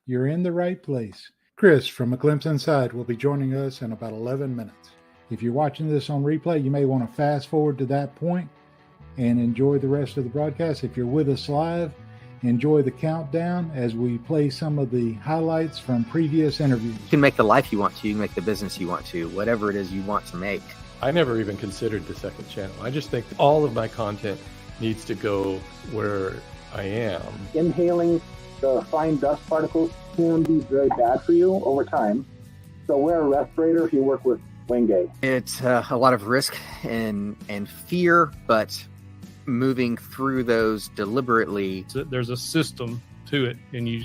you're in the right place. Chris from A Glimpse Inside will be joining us in about 11 minutes. If you're watching this on replay, you may want to fast forward to that point and enjoy the rest of the broadcast. If you're with us live, enjoy the countdown as we play some of the highlights from previous interviews. You can make the life you want to, you can make the business you want to, whatever it is you want to make. I never even considered the second channel. I just think that all of my content needs to go where I am. Inhaling the fine dust particles can be very bad for you over time. So wear a respirator if you work with Wingate. It's a lot of risk and fear, but moving through those deliberately. So there's a system to it, and you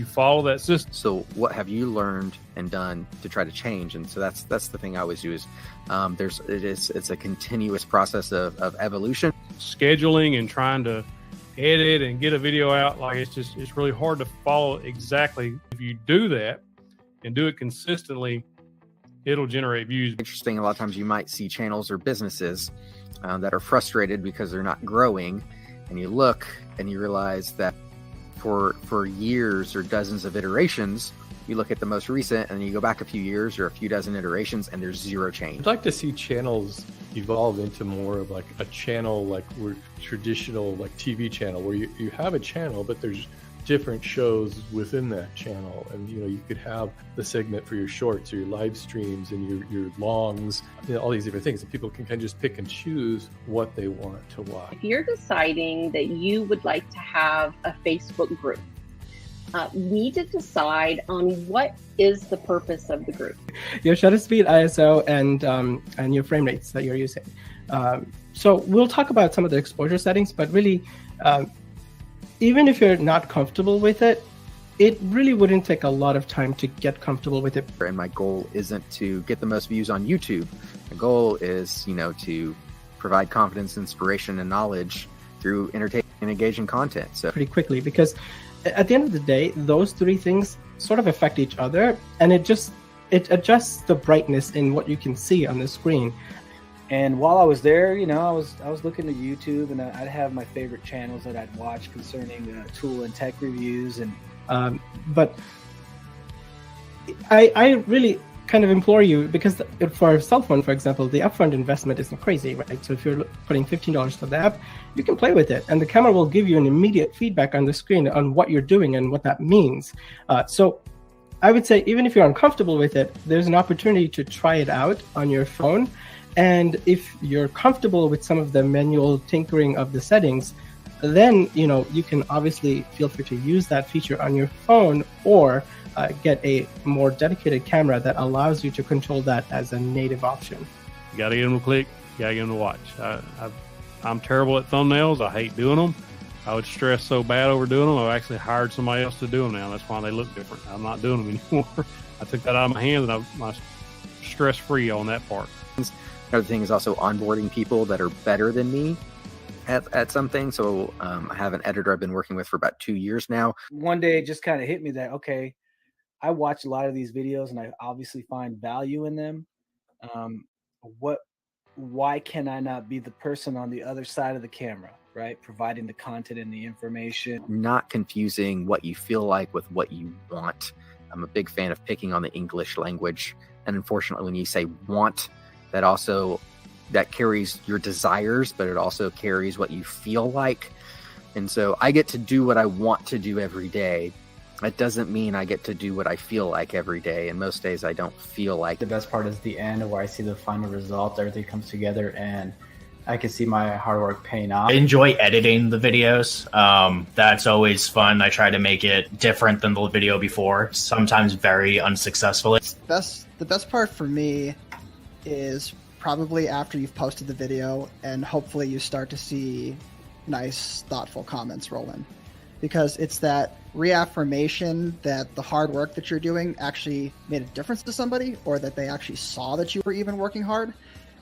follow that system. So what have you learned and done to try to change? And so that's the thing I always do is it's a continuous process of evolution. Scheduling and trying to edit and get a video out, like it's really hard to follow exactly. If you do that and do it consistently, it'll generate views. Interesting, a lot of times you might see channels or businesses that are frustrated because they're not growing, and you look and you realize that for years or dozens of iterations, you look at the most recent and you go back a few years or a few dozen iterations and there's zero change. I'd like to see channels evolve into more of like a channel, like we're traditional like TV channel, where you have a channel, but there's different shows within that channel. And you could have the segment for your shorts or your live streams and your longs, all these different things, and people can kind of just pick and choose what they want to watch. If you're deciding that you would like to have a Facebook group, we need to decide on what is the purpose of the group. Your shutter speed, ISO, and your frame rates that you're using. So we'll talk about some of the exposure settings, but really, even if you're not comfortable with it, it really wouldn't take a lot of time to get comfortable with it. And my goal isn't to get the most views on YouTube. The goal is, to provide confidence, inspiration, and knowledge through entertaining and engaging content. So pretty quickly, because at the end of the day, those three things sort of affect each other, and it adjusts the brightness in what you can see on the screen. And while I was there, I was looking at YouTube, and I'd have my favorite channels that I'd watch concerning tool and tech reviews. And but I really kind of implore you, because for a cell phone, for example, the upfront investment isn't crazy, right? So if you're putting $15 to the app, you can play with it, and the camera will give you an immediate feedback on the screen on what you're doing and what that means. So I would say, even if you're uncomfortable with it, there's an opportunity to try it out on your phone. And if you're comfortable with some of the manual tinkering of the settings, then you can obviously feel free to use that feature on your phone, or get a more dedicated camera that allows you to control that as a native option. You got to get them to click. You got to get them to watch. I'm terrible at thumbnails. I hate doing them. I would stress so bad over doing them. I've actually hired somebody else to do them now. That's why they look different. I'm not doing them anymore. I took that out of my hands, and I'm stress-free on that part. Another thing is also onboarding people that are better than me at something. So I have an editor I've been working with for about 2 years now. One day it just kind of hit me that, okay, I watch a lot of these videos and I obviously find value in them. Why can I not be the person on the other side of the camera, right? Providing the content and the information. Not confusing what you feel like with what you want. I'm a big fan of picking on the English language. And unfortunately, when you say want, that carries your desires, but it also carries what you feel like. And so I get to do what I want to do every day. That doesn't mean I get to do what I feel like every day. And most days I don't feel like. The best part is the end, where I see the final result, everything comes together, and I can see my hard work paying off. I enjoy editing the videos. That's always fun. I try to make it different than the video before, sometimes very unsuccessfully. The best part for me is probably after you've posted the video, and hopefully you start to see nice, thoughtful comments roll in. Because it's that reaffirmation that the hard work that you're doing actually made a difference to somebody, or that they actually saw that you were even working hard.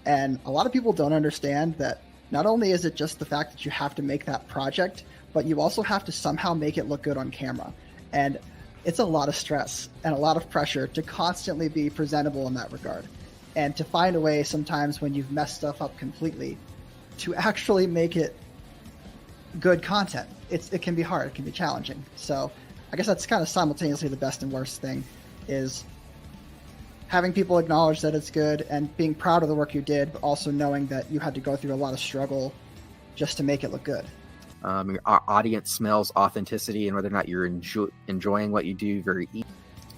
And a lot of people don't understand that not only is it just the fact that you have to make that project, but you also have to somehow make it look good on camera. And it's a lot of stress and a lot of pressure to constantly be presentable in that regard. And to find a way sometimes when you've messed stuff up completely to actually make it good content. It can be hard, it can be challenging. So I guess that's kind of simultaneously the best and worst thing, is having people acknowledge that it's good and being proud of the work you did, but also knowing that you had to go through a lot of struggle just to make it look good. Your audience smells authenticity and whether or not you're enjoying what you do very easy.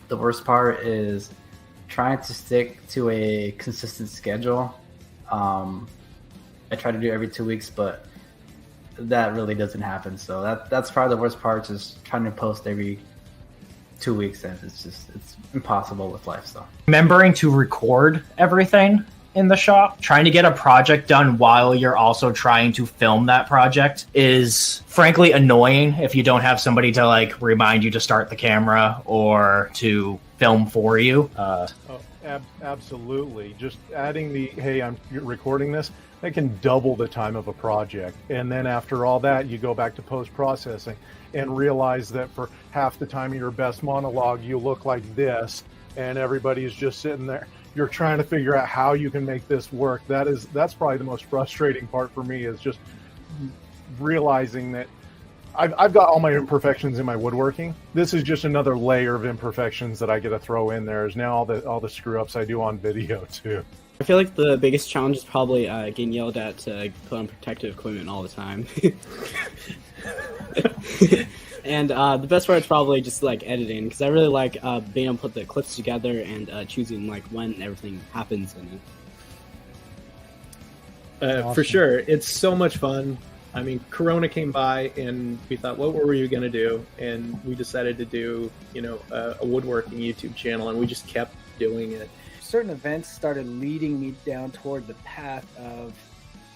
The worst part is trying to stick to a consistent schedule. I try to do every 2 weeks, but that really doesn't happen. So that's probably the worst part, is trying to post every 2 weeks, and it's impossible with life. So Remembering to record everything in the shop, trying to get a project done while you're also trying to film that project is frankly annoying if you don't have somebody to like remind you to start the camera or to film for you. Absolutely. Just adding the, hey, you're recording this, that can double the time of a project. And then after all that, you go back to post-processing and realize that for half the time of your best monologue, you look like this, and everybody's just sitting there. You're trying to figure out how you can make this work. That's probably the most frustrating part for me, is just realizing that I've got all my imperfections in my woodworking. This is just another layer of imperfections that I get to throw in there. Is now all the screw ups I do on video too. I feel like the biggest challenge is probably getting yelled at to put on protective equipment all the time. And the best part is probably just like editing, because I really like being able to put the clips together and choosing like when everything happens in it. Awesome. For sure, it's so much fun. I mean, Corona came by and we thought, what were we going to do? And we decided to do, a woodworking YouTube channel, and we just kept doing it. Certain events started leading me down toward the path of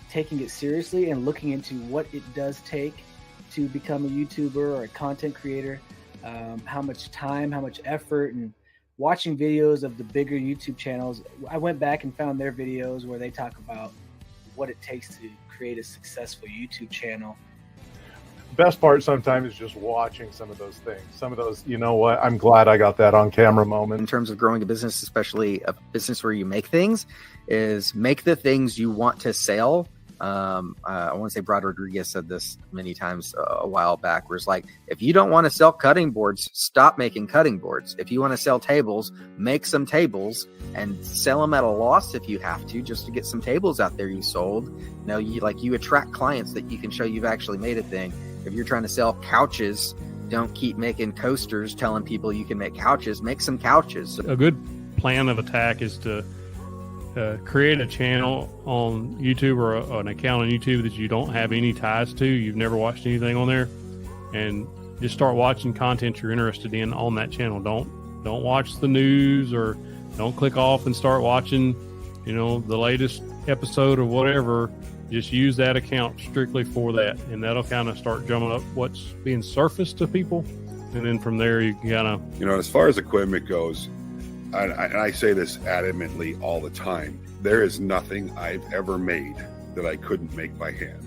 taking it seriously and looking into what it does take to become a YouTuber or a content creator, how much time, how much effort, and watching videos of the bigger YouTube channels. I went back and found their videos where they talk about what it takes to create a successful YouTube channel. Best part sometimes is just watching some of those things. Some of those, you know what, I'm glad I got that on camera moment. In terms of growing a business, especially a business where you make things, is make the things you want to sell. I want to say Brad Rodriguez said this many times a while back, where it's like, if you don't want to sell cutting boards, stop making cutting boards. If you want to sell tables, make some tables and sell them at a loss if you have to, just to get some tables out there you sold. You attract clients that you can show you've actually made a thing. If you're trying to sell couches, don't keep making coasters telling people you can make couches. Make some couches. A good plan of attack is to create a channel on YouTube or an account on YouTube that you don't have any ties to. You've never watched anything on there, and just start watching content you're interested in on that channel. Don't watch the news, or don't click off and start watching, the latest episode or whatever. Just use that account strictly for that, and that'll kind of start drumming up what's being surfaced to people, and then from there you can kind of, as far as equipment goes, and I say this adamantly all the time, there is nothing I've ever made that I couldn't make by hand.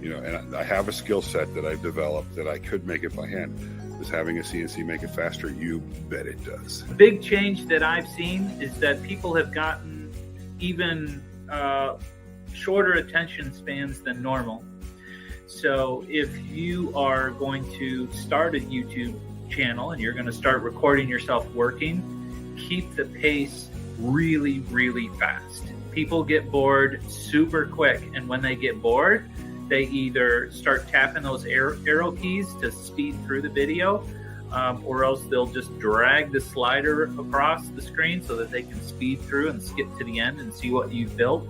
And I have a skill set that I've developed that I could make it by hand. Does having a CNC make it faster? You bet it does. A big change that I've seen is that people have gotten even shorter attention spans than normal. So if you are going to start a YouTube channel and you're going to start recording yourself working, keep the pace really, really fast. People get bored super quick, and when they get bored, they either start tapping those arrow keys to speed through the video, or else they'll just drag the slider across the screen so that they can speed through and skip to the end and see what you've built.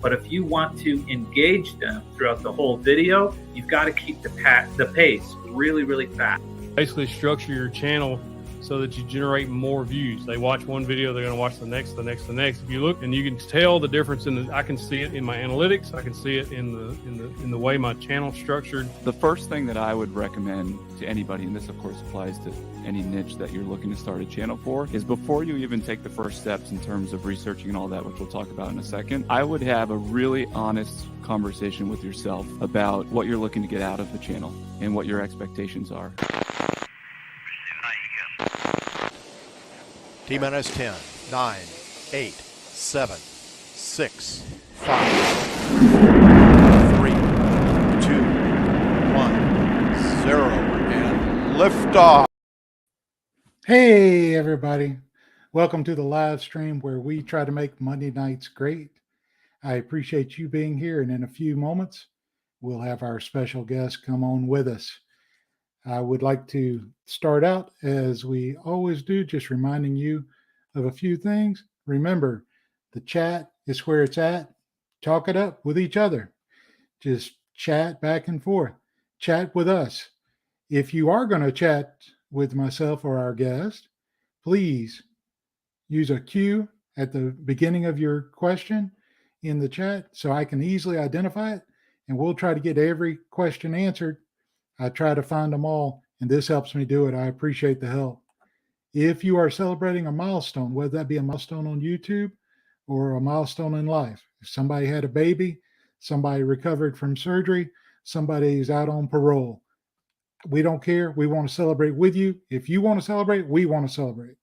But if you want to engage them throughout the whole video, you've got to keep the pace really, really fast. Basically structure your channel so that you generate more views. They watch one video, they're going to watch the next. If you look, and you can tell the difference I can see it in my analytics. I can see it in the way my channel's structured. The first thing that I would recommend to anybody, and this of course applies to any niche that you're looking to start a channel for, is before you even take the first steps in terms of researching and all that, which we'll talk about in a second, I would have a really honest conversation with yourself about what you're looking to get out of the channel and what your expectations are. T-minus 10, 9, 8, 7, 6, 5, 3, 2, 1, 0, and liftoff. Hey, everybody. Welcome to the live stream where we try to make Monday nights great. I appreciate you being here, and in a few moments, we'll have our special guest come on with us. I would like to start out, as we always do, just reminding you of a few things. Remember, the chat is where it's at. Talk it up with each other. Just chat back and forth. Chat with us. If you are going to chat with myself or our guest, please use a Q at the beginning of your question in the chat so I can easily identify it, and we'll try to get every question answered. I try to find them all, and this helps me do it. I appreciate the help. If you are celebrating a milestone, whether that be a milestone on YouTube or a milestone in life, if somebody had a baby, somebody recovered from surgery, somebody's out on parole, we don't care. We want to celebrate with you. If you want to celebrate, we want to celebrate.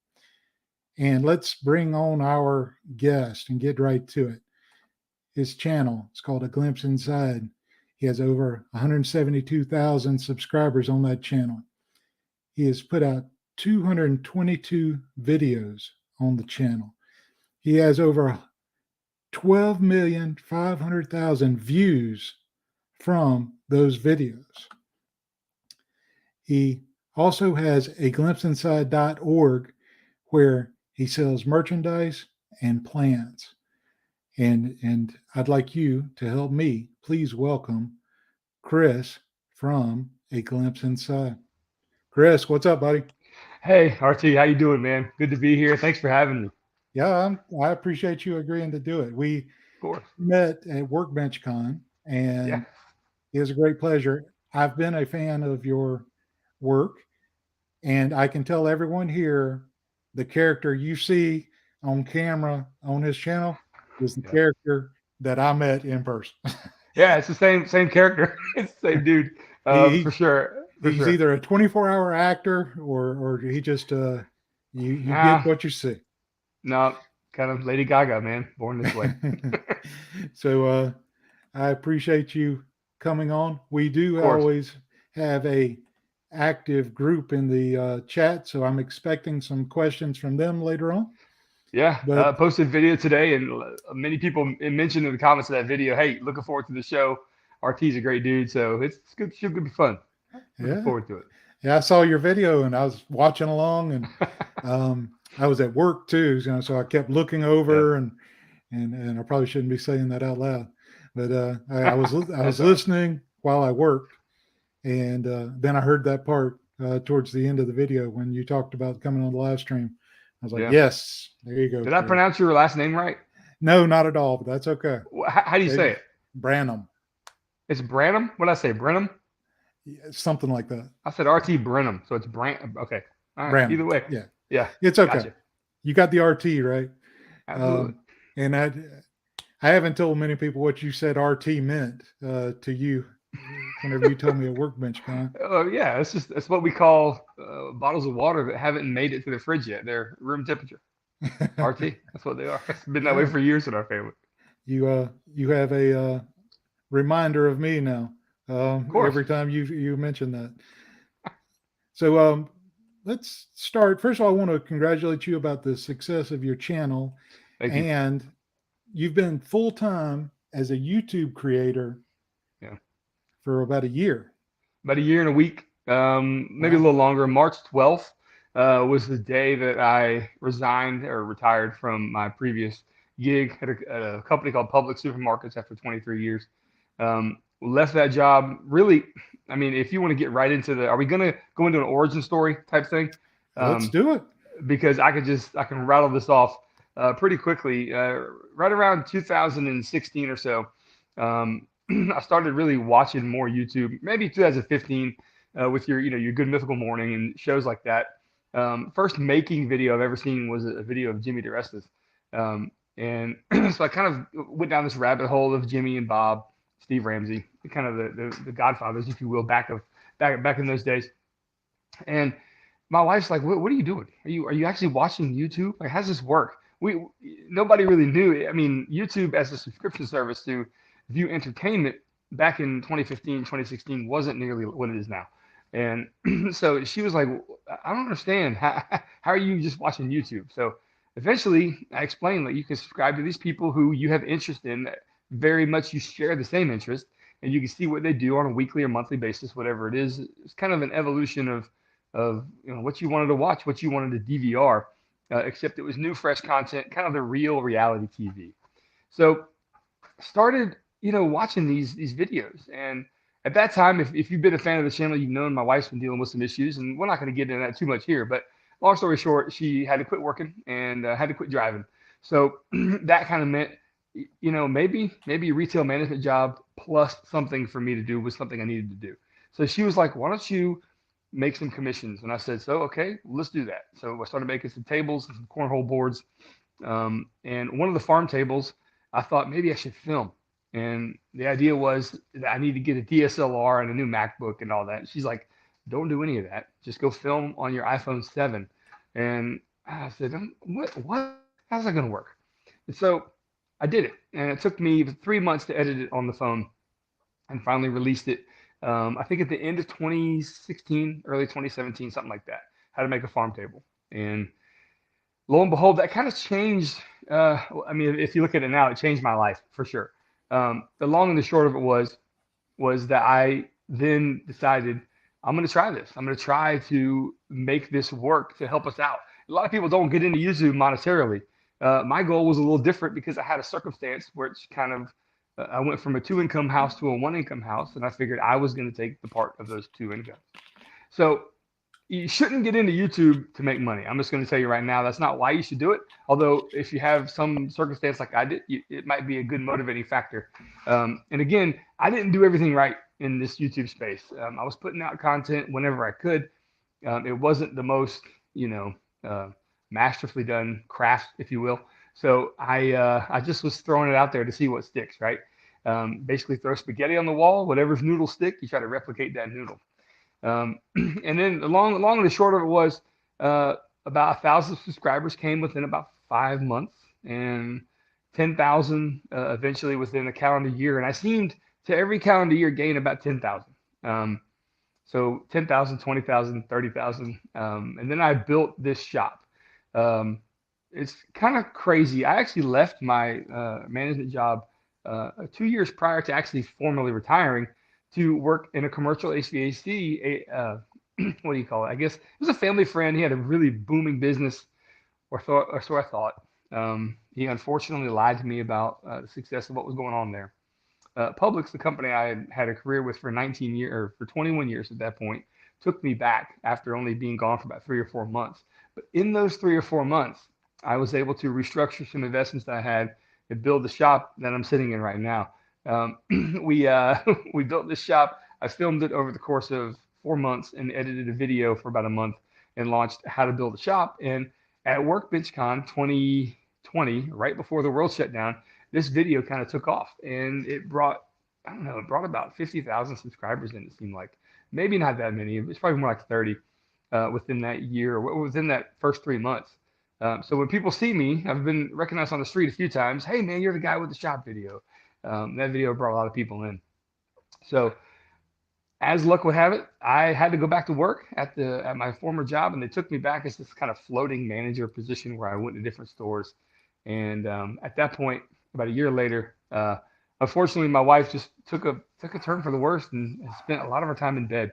And let's bring on our guest and get right to it. His channel, it's called A Glimpse Inside. He has over 172,000 subscribers on that channel. He has put out 222 videos on the channel. He has over 12,500,000 views from those videos. He also has a glimpseinside.org where he sells merchandise and plans. And I'd like you to help me. Please welcome Chris from A Glimpse Inside. Chris, what's up, buddy? Hey, RT, how you doing, man? Good to be here. Thanks for having me. Yeah, I appreciate you agreeing to do it. We met at Workbench Con, and it was a great pleasure. I've been a fan of your work, and I can tell everyone here the character you see on camera on his channel is the character that I met in person. Yeah, it's the same character. It's the same dude, for sure. He's either a 24-hour actor or he just you get what you see. No, kind of Lady Gaga, man. Born this way. So I appreciate you coming on. We do always have a active group in the chat, so I'm expecting some questions from them later on. Yeah, posted video today, and many people mentioned in the comments of that video, hey, looking forward to the show. RT's a great dude, so it's good. Should be fun. Looking forward to it. Yeah, I saw your video, and I was watching along, and I was at work too, so I kept looking over, and I probably shouldn't be saying that out loud, but I was listening while I worked, and then I heard that part towards the end of the video when you talked about coming on the live stream. I was like, yes, there you go. Did I pronounce your last name right? No, not at all, but that's okay. How do you say it? Branham. It's Branham? What did I say? Brenham? Something like that. I said RT Brenham, so it's Branham. Okay. All right. Branham. Either way. Yeah. Yeah. It's okay. Gotcha. You got the RT, right? Absolutely. And I haven't told many people what you said RT meant to you whenever you told me at Workbench Con. Yeah, it's what we call bottles of water that haven't made it to the fridge yet. They're room temperature. RT. That's what they are. It's been that way for years in our family. You have a reminder of me now. Every time you mention that. So let's start. First of all, I want to congratulate you about the success of your channel. Thank you. And you've been full-time as a YouTube creator for about a year. About a year and a week, maybe a little longer. March 12th was the day that I resigned or retired from my previous gig at a company called Public Supermarkets after 23 years. Left that job. Really, I mean, if you want to get right into are we going to go into an origin story type thing? Let's do it. Because I can rattle this off pretty quickly. Right around 2016 or so, I started really watching more YouTube, maybe 2015, with your Good Mythical Morning and shows like that. First making video I've ever seen was a video of Jimmy DeResta's. And so I kind of went down this rabbit hole of Jimmy and Bob, Steve Ramsey, kind of the godfathers, if you will, back in those days. And my wife's like, what are you doing? Are you actually watching YouTube? Like, how does this work? Nobody really knew. I mean, YouTube as a subscription service to view entertainment back in 2015, 2016 wasn't nearly what it is now. And so she was like, I don't understand. How are you just watching YouTube? So eventually I explained that you can subscribe to these people who you have interest in, that very much you share the same interest, and you can see what they do on a weekly or monthly basis, whatever it is. It's kind of an evolution of what you wanted to watch, what you wanted to DVR, except it was new, fresh content, kind of the real reality TV. So started, watching these videos. And at that time, if you've been a fan of the channel, you've known my wife's been dealing with some issues, and we're not going to get into that too much here. But long story short, she had to quit working and had to quit driving. So that kind of meant, maybe a retail management job plus something for me to do was something I needed to do. So she was like, why don't you make some commissions? And I said, so, okay, let's do that. So I started making some tables and some cornhole boards. And one of the farm tables, I thought maybe I should film. And the idea was that I need to get a DSLR and a new MacBook and all that. And she's like, don't do any of that. Just go film on your iPhone 7. And I said, what? How's that going to work? And so I did it. And it took me 3 months to edit it on the phone and finally released it. I think at the end of 2016, early 2017, something like that, how to make a farm table. And lo and behold, that kind of changed. I mean, if you look at it now, it changed my life for sure. The long and the short of it was that I then decided I'm going to try this. I'm going to try to make this work to help us out. A lot of people don't get into YouTube monetarily. My goal was a little different because I had a circumstance where it's kind of, I went from a 2-income house to a 1-income house, and I figured I was going to take the part of those 2 incomes. So you shouldn't get into YouTube to make money. I'm just going to tell you right now, that's not why you should do it. Although if you have some circumstance like I did, it might be a good motivating factor. And again, I didn't do everything right in this YouTube space. I was putting out content whenever I could. It wasn't the most, masterfully done craft, if you will. So I just was throwing it out there to see what sticks, right? Basically throw spaghetti on the wall, whatever's noodle stick, you try to replicate that noodle. And then the long and the short of it was about 1,000 subscribers came within about 5 months, and 10,000 eventually within a calendar year. And I seemed to every calendar year gain about 10,000. So 10,000, 20,000, 30,000. And then I built this shop. It's kind of crazy. I actually left my management job 2 years prior to actually formally retiring to work in a commercial HVAC, what do you call it? I guess it was a family friend. He had a really booming business, or so I thought. He unfortunately lied to me about the success of what was going on there. Publix, the company I had a career with for 19 years, or for 21 years at that point, took me back after only being gone for about 3 or 4 months. But in those 3 or 4 months, I was able to restructure some investments that I had and build the shop that I'm sitting in right now. We built this shop. I filmed it over the course of 4 months and edited a video for about a month and launched how to build a shop. And at WorkbenchCon 2020, right before the world shut down, this video kind of took off, and it brought about 50,000 subscribers in. It seemed like maybe not that many. It's probably more like 30 within that year, or within that first 3 months. So when people see me, I've been recognized on the street a few times. Hey man, you're the guy with the shop video. That video brought a lot of people in. So as luck would have it, I had to go back to work at my former job, and they took me back as this kind of floating manager position where I went to different stores. And at that point, about a year later, unfortunately, my wife just took a turn for the worst and spent a lot of her time in bed.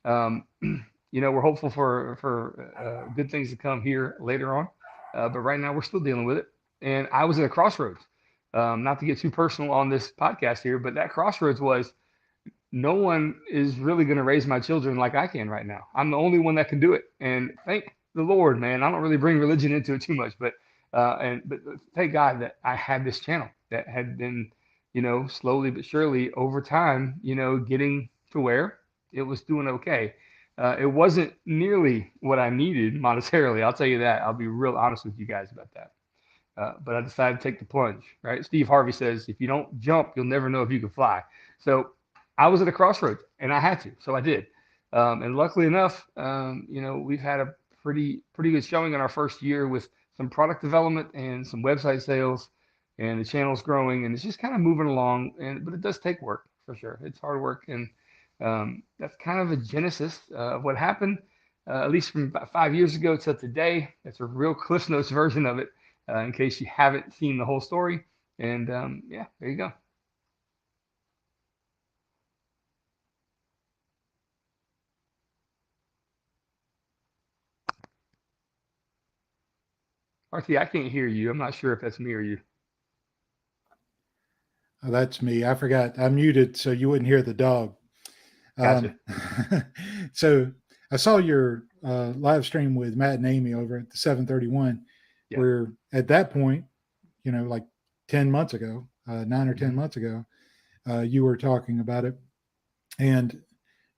We're hopeful for good things to come here later on, but right now we're still dealing with it. And I was at a crossroads. Not to get too personal on this podcast here, but that crossroads was, no one is really going to raise my children like I can right now. I'm the only one that can do it. And thank the Lord, man. I don't really bring religion into it too much, but thank God that I had this channel that had been, slowly but surely over time, getting to where it was doing okay. It wasn't nearly what I needed monetarily. I'll tell you that. I'll be real honest with you guys about that. But I decided to take the plunge, right? Steve Harvey says, if you don't jump, you'll never know if you can fly. So I was at a crossroads, and I had to, so I did. And luckily enough, we've had a pretty good showing in our first year with some product development and some website sales, and the channel's growing, and it's just kind of moving along. But it does take work for sure. It's hard work, and That's kind of a genesis of what happened, at least from about 5 years ago to today. That's a real Cliff Notes version of it, in case you haven't seen the whole story. And yeah, there you go. Artie, I can't hear you. I'm not sure if that's me or you. Oh, that's me. I forgot. I muted so you wouldn't hear the dog. Gotcha. So I saw your live stream with Matt and Amy over at the 731, Yeah. where at that point, like 10 months ago, 9 or 10 months ago, you were talking about it. And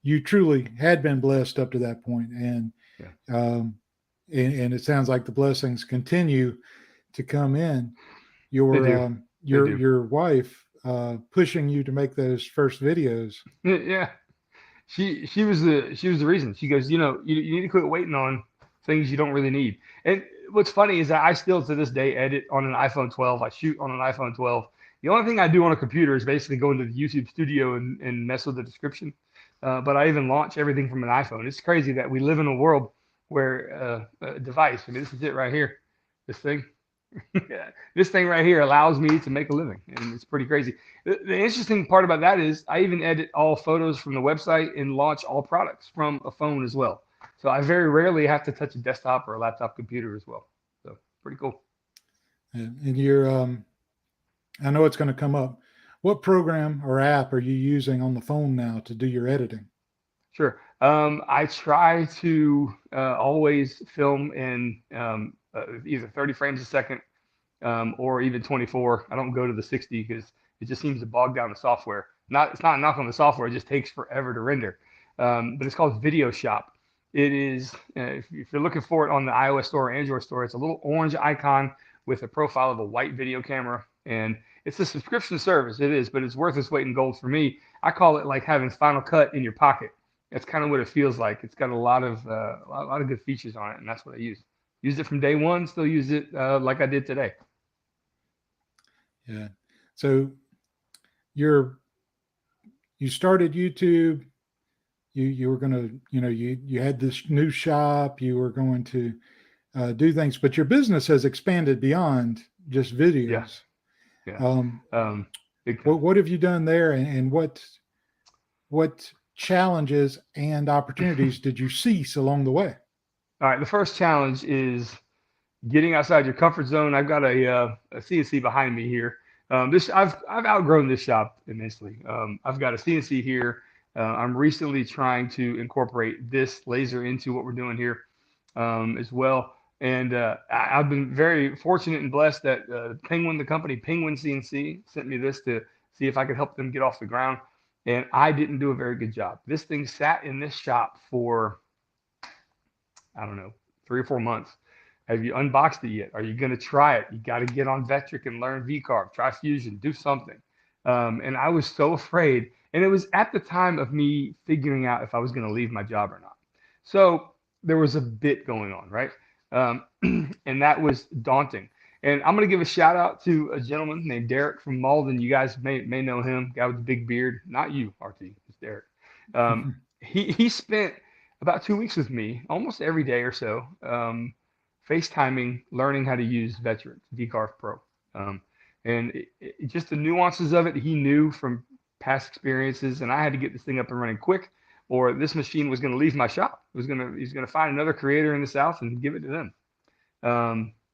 you truly had been blessed up to that point. And, and it sounds like the blessings continue to come in. Your wife pushing you to make those first videos. Yeah. She was the reason. She goes, you need to quit waiting on things you don't really need. And what's funny is that I still to this day edit on an iPhone 12. I shoot on an iPhone 12. The only thing I do on a computer is basically go into the YouTube studio and mess with the description. But I even launch everything from an iPhone. It's crazy that we live in a world where a device, I mean, this is it right here, this thing. This thing right here allows me to make a living, and it's pretty crazy. The interesting part about that is I even edit all photos from the website and launch all products from a phone as well. So I very rarely have to touch a desktop or a laptop computer as well. So pretty cool. And you're, I know it's going to come up. What program or app are you using on the phone now to do your editing? Sure. I try to always film in either 30 frames a second or even 24. I don't go to the 60 because it just seems to bog down the software. It's not a knock on the software. It just takes forever to render. But it's called Video Shop. It is, if you're looking for it on the iOS store or Android store, it's a little orange icon with a profile of a white video camera. And it's a subscription service. It is, but it's worth its weight in gold for me. I call it like having Final Cut in your pocket. That's kind of what it feels like. It's got a lot of good features on it, and that's what I use. Used it from day one. Still use it like I did today. Yeah. So you started YouTube. You were going to, you had this new shop. You were going to do things, but your business has expanded beyond just videos. Yeah. What have you done there, and what challenges and opportunities did you cease along the way? All right. The first challenge is getting outside your comfort zone. I've got a CNC behind me here. I've outgrown this shop immensely. I've got a CNC here. I'm recently trying to incorporate this laser into what we're doing here as well. And I've been very fortunate and blessed that the company Penguin CNC, sent me this to see if I could help them get off the ground. And I didn't do a very good job. This thing sat in this shop for, I don't know, 3 or 4 months. Have you unboxed it yet? Are you going to try it? You got to get on Vectric and learn VCarve, try Fusion, do something. And I was so afraid. And it was at the time of me figuring out if I was going to leave my job or not. So there was a bit going on, right? And that was daunting. And I'm going to give a shout out to a gentleman named Derek from Malden. You guys may know him, guy with the big beard. Not you, RT, it's Derek. He spent about 2 weeks with me, almost every day or so, FaceTiming, learning how to use VCarve Pro. And just the nuances of it, he knew from past experiences, and I had to get this thing up and running quick, or this machine was going to leave my shop. He's going to find another creator in the South and give it to them.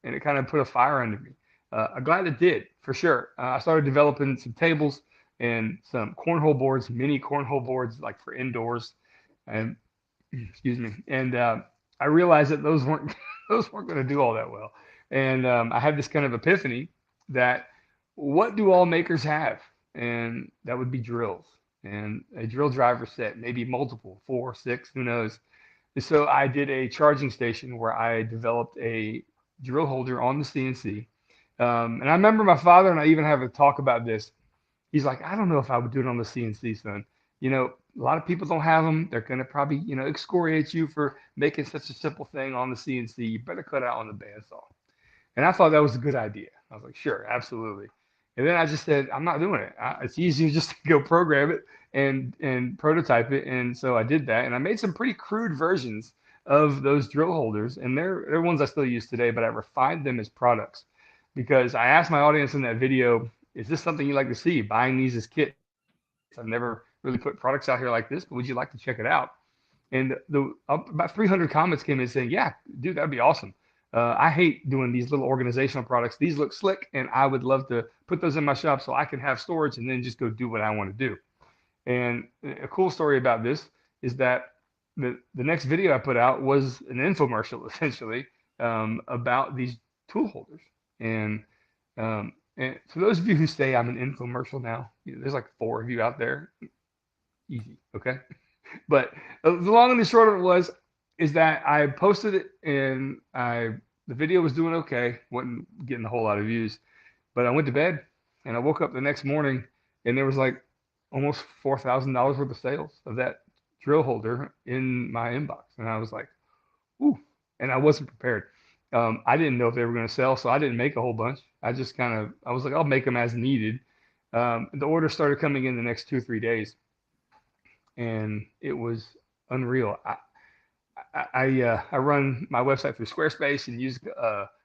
And it kind of put a fire under me. I'm glad it did, for sure. I started developing some tables and some cornhole boards, mini cornhole boards, like for indoors. And excuse me. And I realized that those weren't going to do all that well. And I had this kind of epiphany that what do all makers have? And that would be drills and a drill driver set, maybe multiple, 4, 6, who knows. And so I did a charging station where I developed a drill holder on the CNC. And I remember my father and I even have a talk about this. He's like, I don't know if I would do it on the CNC, son. A lot of people don't have them. They're going to probably, excoriate you for making such a simple thing on the CNC. You better cut out on the bandsaw. And I thought that was a good idea. I was like, sure, absolutely. And then I just said, I'm not doing it. It's easier just to go program it and prototype it. And so I did that, and I made some pretty crude versions of those drill holders, and they're ones I still use today, but I refined them as products because I asked my audience in that video, is this something you'd like to see? Buying these as kits. I've never really put products out here like this, but would you like to check it out? And about 300 comments came in saying, yeah, dude, that'd be awesome. I hate doing these little organizational products. These look slick, and I would love to put those in my shop so I can have storage and then just go do what I want to do. And a cool story about this is that the next video I put out was an infomercial, essentially, about these tool holders. And for those of you who say I'm an infomercial now, there's like 4 of you out there. Easy, okay? But the long and the short of it is that I posted it, and the video was doing okay, wasn't getting a whole lot of views, but I went to bed and I woke up the next morning and there was like almost $4,000 worth of sales of that drill holder in my inbox, and I was like, ooh, and I wasn't prepared. I didn't know if they were going to sell, so I didn't make a whole bunch. I was like, I'll make them as needed. The order started coming in the next 2 or 3 days, and it was unreal. I run my website through Squarespace and use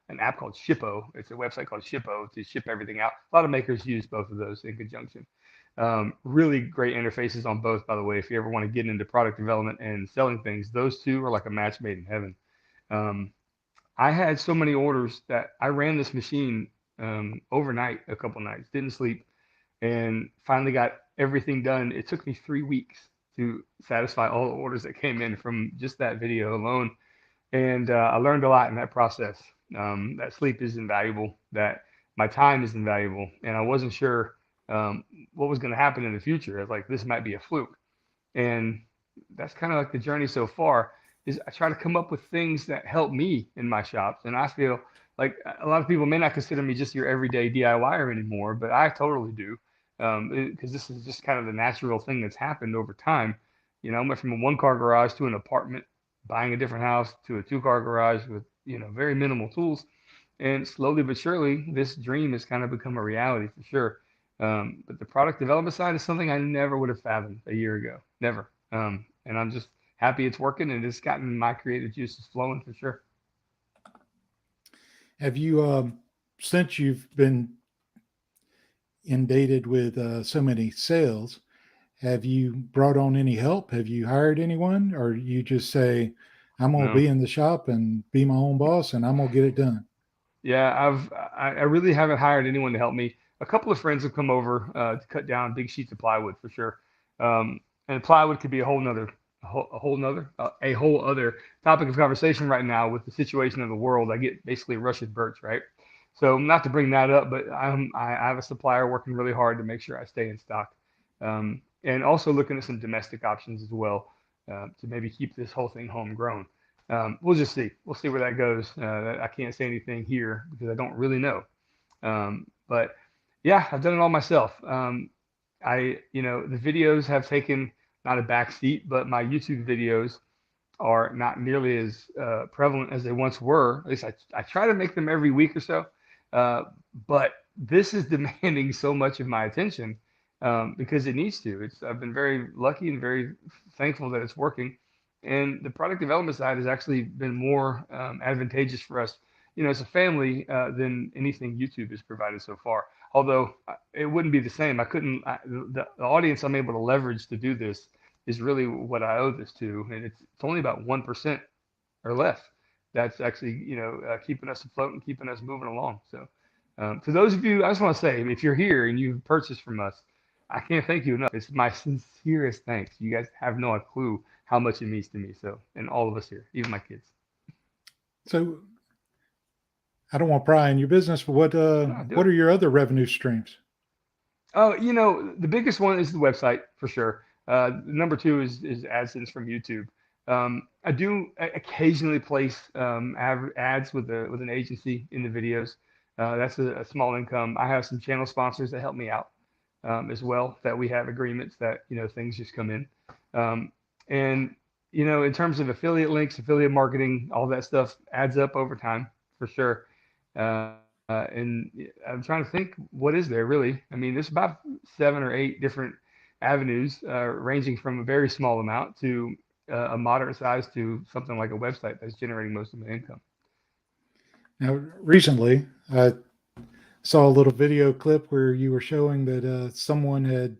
an app called Shippo. It's a website called Shippo to ship everything out. A lot of makers use both of those in conjunction. Really great interfaces on both, by the way. If you ever want to get into product development and selling things, those two are like a match made in heaven. I had so many orders that I ran this machine overnight, a couple nights, didn't sleep, and finally got everything done. It took me 3 weeks to satisfy all the orders that came in from just that video alone. And I learned a lot in that process. That sleep is invaluable, that my time is invaluable. And I wasn't sure what was going to happen in the future. I was like, this might be a fluke. And that's kind of like the journey so far, is I try to come up with things that help me in my shops. And I feel like a lot of people may not consider me just your everyday DIYer anymore, but I totally do. Because this is just kind of the natural thing that's happened over time. I went from a 1-car garage to an apartment, buying a different house, to a 2-car garage with, very minimal tools. And slowly but surely, this dream has kind of become a reality for sure. But the product development side is something I never would have fathomed a year ago. Never. And I'm just happy it's working, and it's gotten my creative juices flowing for sure. Have you, since you've been inundated with so many sales, have you brought on any help? Have you hired anyone, or you just say, I'm going to be in the shop and be my own boss, and I'm going to get it done? Yeah, I really haven't hired anyone to help me. A couple of friends have come over to cut down big sheets of plywood for sure. And plywood could be a whole other topic of conversation right now with the situation of the world. I get basically Russian birch, right? So not to bring that up, but I have a supplier working really hard to make sure I stay in stock, and also looking at some domestic options as well to maybe keep this whole thing homegrown. We'll just see. We'll see where that goes. I can't say anything here because I don't really know. But yeah, I've done it all myself. The videos have taken not a back seat, but my YouTube videos are not nearly as prevalent as they once were. At least I try to make them every week or so. But this is demanding so much of my attention because it needs to. I've been very lucky and very thankful that it's working. And the product development side has actually been more advantageous for us, as a family than anything YouTube has provided so far. Although it wouldn't be the same. The audience I'm able to leverage to do this is really what I owe this to. And it's only about 1% or less that's actually, keeping us afloat and keeping us moving along. So to those of you, I just want to say, if you're here and you've purchased from us, I can't thank you enough. It's my sincerest thanks. You guys have no clue how much it means to me. So, and all of us here, even my kids. So I don't want to pry in your business, but what are your other revenue streams? Oh, the biggest one is the website for sure. Number 2 is AdSense from YouTube. I do occasionally place ads with an agency in the videos. That's a small income. I have some channel sponsors that help me out as well, that we have agreements that, things just come in. And, in terms of affiliate links, affiliate marketing, all that stuff adds up over time for sure. and I'm trying to think, what is there really? I mean, there's about 7 or 8 different avenues, ranging from a very small amount to a moderate size to something like a website that's generating most of my income. Now, recently, I saw a little video clip where you were showing that someone had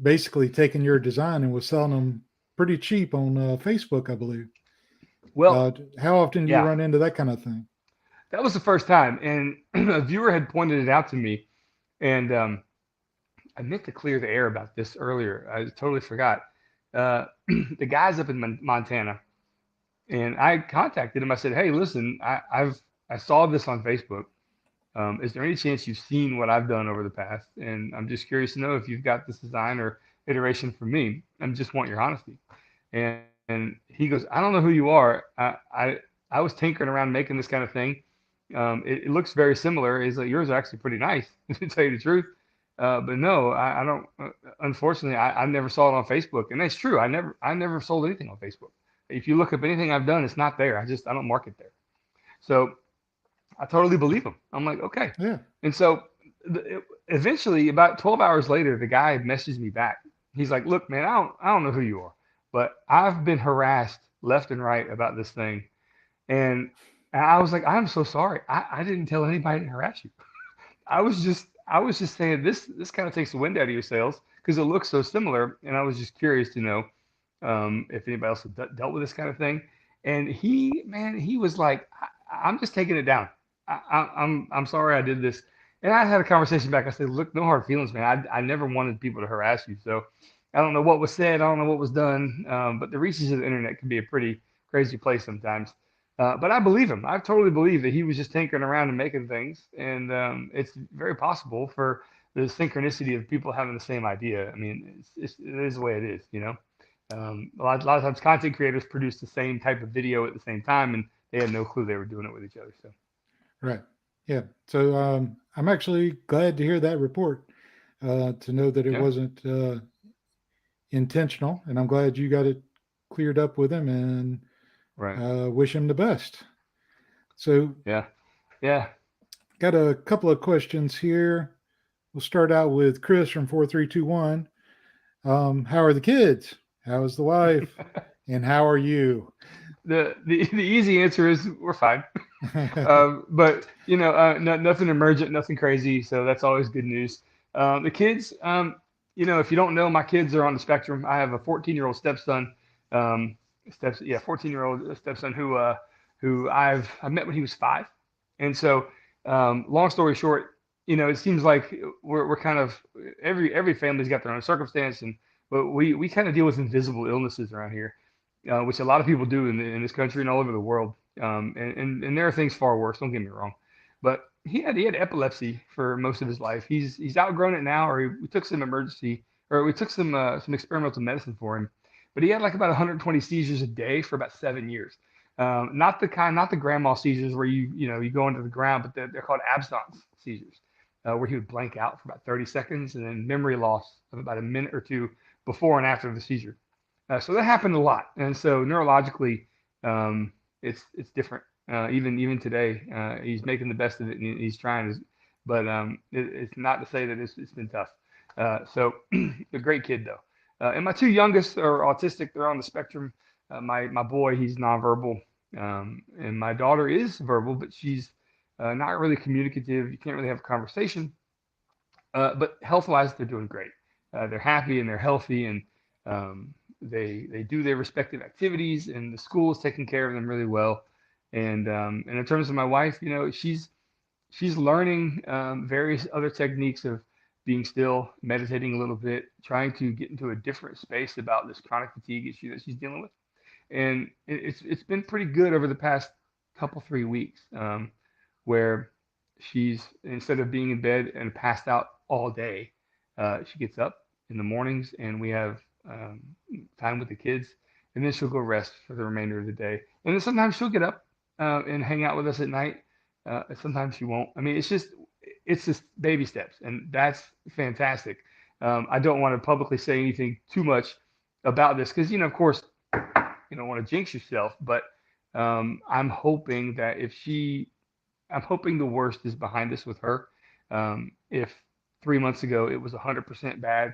basically taken your design and was selling them pretty cheap on Facebook, I believe. Well, how often do you yeah. run into that kind of thing? That was the first time, and a viewer had pointed it out to me, and I meant to clear the air about this earlier. I totally forgot. The guy's up in Montana, and I contacted him. I said, "Hey, listen, I saw this on Facebook. Is there any chance you've seen what I've done over the past? And I'm just curious to know if you've got this design or iteration for me. I just want your honesty." And he goes, "I don't know who you are. I was tinkering around making this kind of thing. It looks very similar. He's like, yours are actually pretty nice, to tell you the truth. But no, I don't. Unfortunately, I never saw it on Facebook, and that's true. I never sold anything on Facebook. If you look up anything I've done, it's not there. I don't market there. So I totally believe him. I'm like, okay. Yeah. And so eventually, about 12 hours later, the guy messaged me back. He's like, look, man, I don't know who you are, but I've been harassed left and right about this thing. And I was like, I'm so sorry. I didn't tell anybody to harass you. I was just saying this kind of takes the wind out of your sails because it looks so similar. And I was just curious to know if anybody else had dealt with this kind of thing. And he was like, I'm just taking it down. I'm sorry I did this. And I had a conversation back. I said, look, no hard feelings, man. I never wanted people to harass you. So I don't know what was said. I don't know what was done. But the reaches of the internet can be a pretty crazy place sometimes. But I believe him. I totally believe that he was just tinkering around and making things. And it's very possible for the synchronicity of people having the same idea. I mean, it is the way it is, you know. A lot of times content creators produce the same type of video at the same time, and they had no clue they were doing it with each other. So. Right. Yeah. So I'm actually glad to hear that report, to know that it wasn't intentional, and I'm glad you got it cleared up with him, and wish him the best. So yeah. Got a couple of questions here. We'll start out with Chris from 4321. How are the kids? How is the wife? And how are you? The easy answer is we're fine. But you know, nothing emergent, nothing crazy. So that's always good news. The kids, you know, if you don't know, my kids are on the spectrum. I have a 14-year-old stepson, 14-year-old stepson who I met when he was 5. And so, long story short, you know, it seems like we're kind of every family's got their own circumstance, but we kind of deal with invisible illnesses around here, which a lot of people do in this country and all over the world. And there are things far worse. Don't get me wrong, but he had epilepsy for most of his life. He's outgrown it now, or we took some experimental medicine for him, but he had like about 120 seizures a day for about 7 years. Not the grandma seizures where you go into the ground, but they're called absence seizures, where he would blank out for about 30 seconds and then memory loss of about a minute or two before and after the seizure. So that happened a lot, and so neurologically, it's different. Even today, he's making the best of it, and he's trying. But it's not to say that it's been tough. So a great kid though. And my 2 youngest are autistic. They're on the spectrum. My boy, he's nonverbal, and my daughter is verbal, but she's not really communicative. You can't really have a conversation. But health-wise, they're doing great. They're happy and they're healthy, and they do their respective activities, and the school is taking care of them really well. And in terms of my wife, you know, she's learning various other techniques of being still, meditating a little bit, trying to get into a different space about this chronic fatigue issue that she's dealing with. And it's been pretty good over the past 3 weeks, where she's, instead of being in bed and passed out all day, she gets up in the mornings, and we have time with the kids, and then she'll go rest for the remainder of the day. And then sometimes she'll get up and hang out with us at night. Sometimes she won't. I mean, it's just baby steps, and that's fantastic. I don't want to publicly say anything too much about this because, you know, of course, you don't want to jinx yourself, but I'm hoping that if she I'm hoping the worst is behind us with her. If 3 months ago it was 100% bad,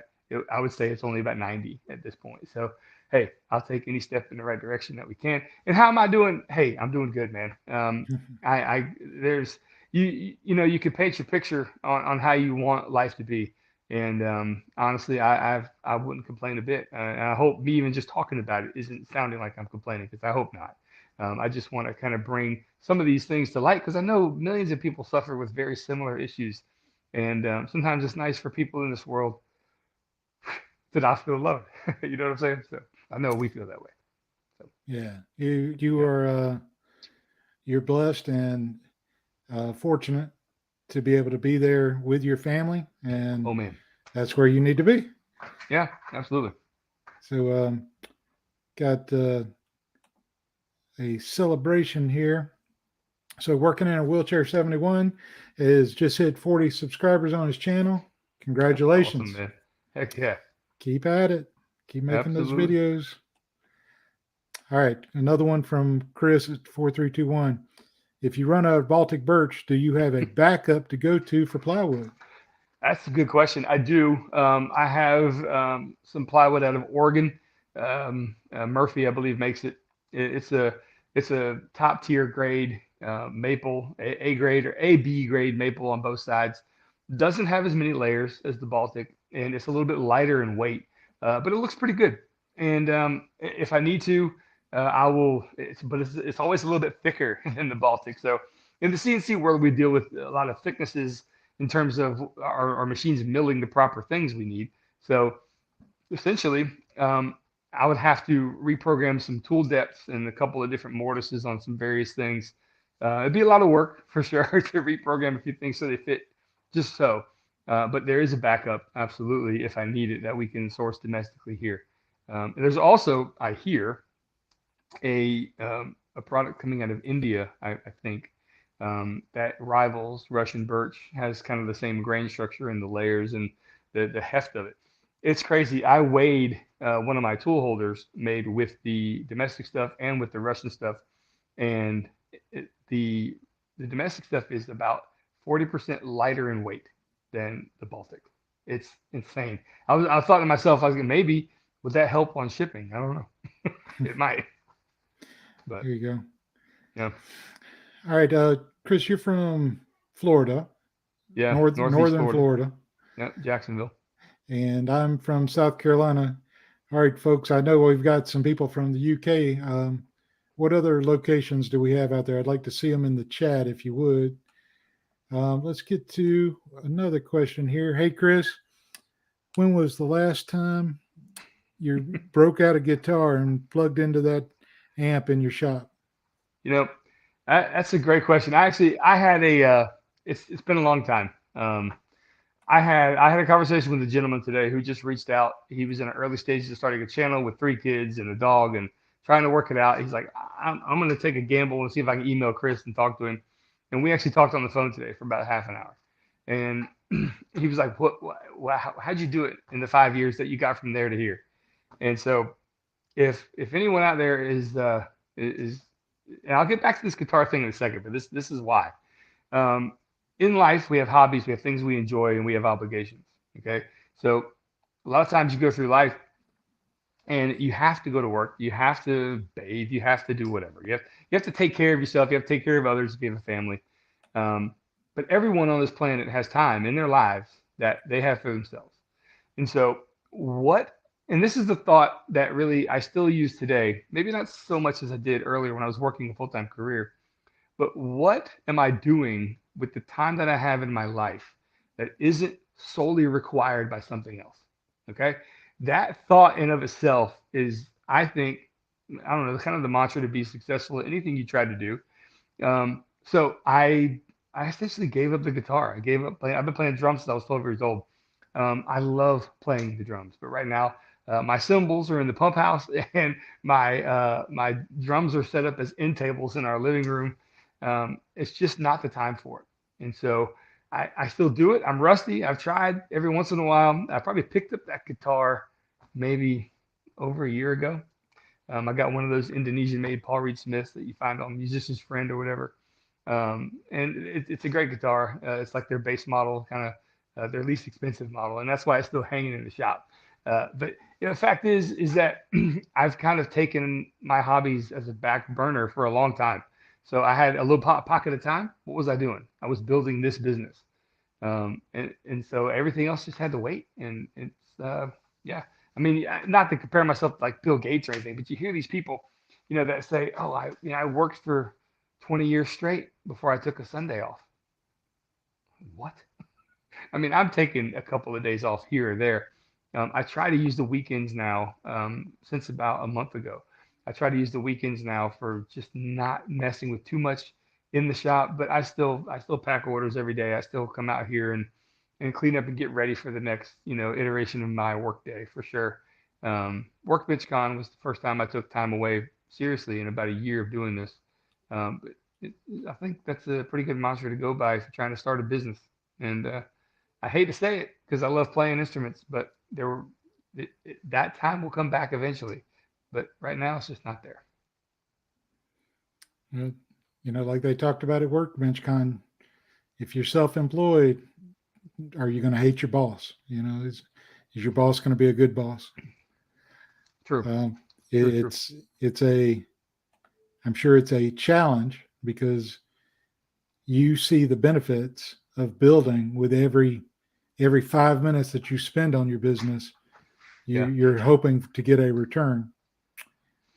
I would say it's only about 90 at this point. So, hey, I'll take any step in the right direction that we can. And how am I doing? Hey, I'm doing good, man. There's, you can paint your picture on how you want life to be. And honestly, I wouldn't complain a bit. And I hope me even just talking about it isn't sounding like I'm complaining, because I hope not. I just want to kind of bring some of these things to light, because I know millions of people suffer with very similar issues. And sometimes it's nice for people in this world to not feel alone. You know what I'm saying? So I know we feel that way. So. Yeah, you are you're blessed and fortunate to be able to be there with your family, and oh man, that's where you need to be. Yeah, absolutely. So got a celebration here. So Working in a Wheelchair 71 has just hit 40 subscribers on his channel. Congratulations. Awesome, man. Heck yeah. Keep at it. Keep making Absolutely. those videos. All right. Another one from Chris at 4321. If you run out of Baltic birch, do you have a backup to go to for plywood? That's a good question. I do. I have some plywood out of Oregon. Murphy, I believe, makes it. It's a top tier grade maple, A grade or AB grade maple on both sides. Doesn't have as many layers as the Baltic, and it's a little bit lighter in weight, but it looks pretty good. And if I need to, I will. It's always a little bit thicker than the Baltic. So in the CNC world, we deal with a lot of thicknesses in terms of our machines milling the proper things we need. So essentially, I would have to reprogram some tool depths and a couple of different mortises on some various things. It'd be a lot of work for sure to reprogram a few things so they fit just so. But there is a backup, absolutely, if I need it, that we can source domestically here. There's also, I hear, a product coming out of India, I think, that rivals Russian birch, has kind of the same grain structure and the layers and the heft of it. It's crazy. I weighed one of my tool holders made with the domestic stuff and with the Russian stuff, and the domestic stuff is about 40% lighter in weight than the Baltic. It's insane. I thought to myself, I was like, maybe would that help on shipping? I don't know. It might. But there you go. Yeah. All right, Chris, you're from Florida. Yeah, northern Florida. Yeah, Jacksonville. And I'm from South Carolina. All right, folks, I know we've got some people from the UK. What other locations do we have out there? I'd like to see them in the chat if you would. Let's get to another question here. Hey, Chris, when was the last time you broke out a guitar and plugged into that amp in your shop? You know, that's a great question. I had a, it's been a long time. I had a conversation with a gentleman today who just reached out. He was in an early stages of starting a channel with 3 kids and a dog and trying to work it out. He's like, I'm going to take a gamble and see if I can email Chris and talk to him. And we actually talked on the phone today for about half an hour. And he was like, how'd you do it in the 5 years that you got from there to here? And so if anyone out there is, and I'll get back to this guitar thing in a second, but this is why. In life, we have hobbies, we have things we enjoy, and we have obligations. Okay, so a lot of times you go through life, and you have to go to work, you have to bathe, you have to do whatever. You have to take care of yourself, you have to take care of others if you have a family. But everyone on this planet has time in their lives that they have for themselves. And so and this is the thought that really I still use today, maybe not so much as I did earlier when I was working a full-time career, but what am I doing with the time that I have in my life that isn't solely required by something else? Okay. That thought in of itself is, I think, I don't know, kind of the mantra to be successful at anything you try to do. So I essentially gave up the guitar. I gave up playing. I've been playing drums since I was 12 years old. I love playing the drums, but right now my cymbals are in the pump house and my drums are set up as end tables in our living room. It's just not the time for it. And so I still do it. I'm rusty. I've tried every once in a while. I probably picked up that guitar maybe over a year ago. I got one of those Indonesian made Paul Reed Smiths that you find on Musician's Friend or whatever. And it's a great guitar. It's like their base model, kind of their least expensive model, and that's why it's still hanging in the shop. But the fact is that I've kind of taken my hobbies as a back burner for a long time. So I had a little pocket of time. What was I doing? I was building this business, and so everything else just had to wait. And it's yeah. I mean, not to compare myself to like Bill Gates or anything, but you hear these people, that say, "Oh, I worked for 20 years straight before I took a Sunday off." What? I mean, I'm taking a couple of days off here or there. I try to use the weekends now, since about a month ago. I try to use the weekends now for just not messing with too much in the shop, but I still pack orders every day. I still come out here and clean up and get ready for the next, iteration of my work day for sure. Workbench Con was the first time I took time away seriously in about a year of doing this. But I think that's a pretty good mantra to go by if you're trying to start a business. And I hate to say it because I love playing instruments, but that time will come back eventually. But right now, it's just not there. Like they talked about at Workbench Con, if you're self-employed, are you going to hate your boss? Is your boss going to be a good boss? True. I'm sure it's a challenge because you see the benefits of building with every 5 minutes that you spend on your business. You're hoping to get a return.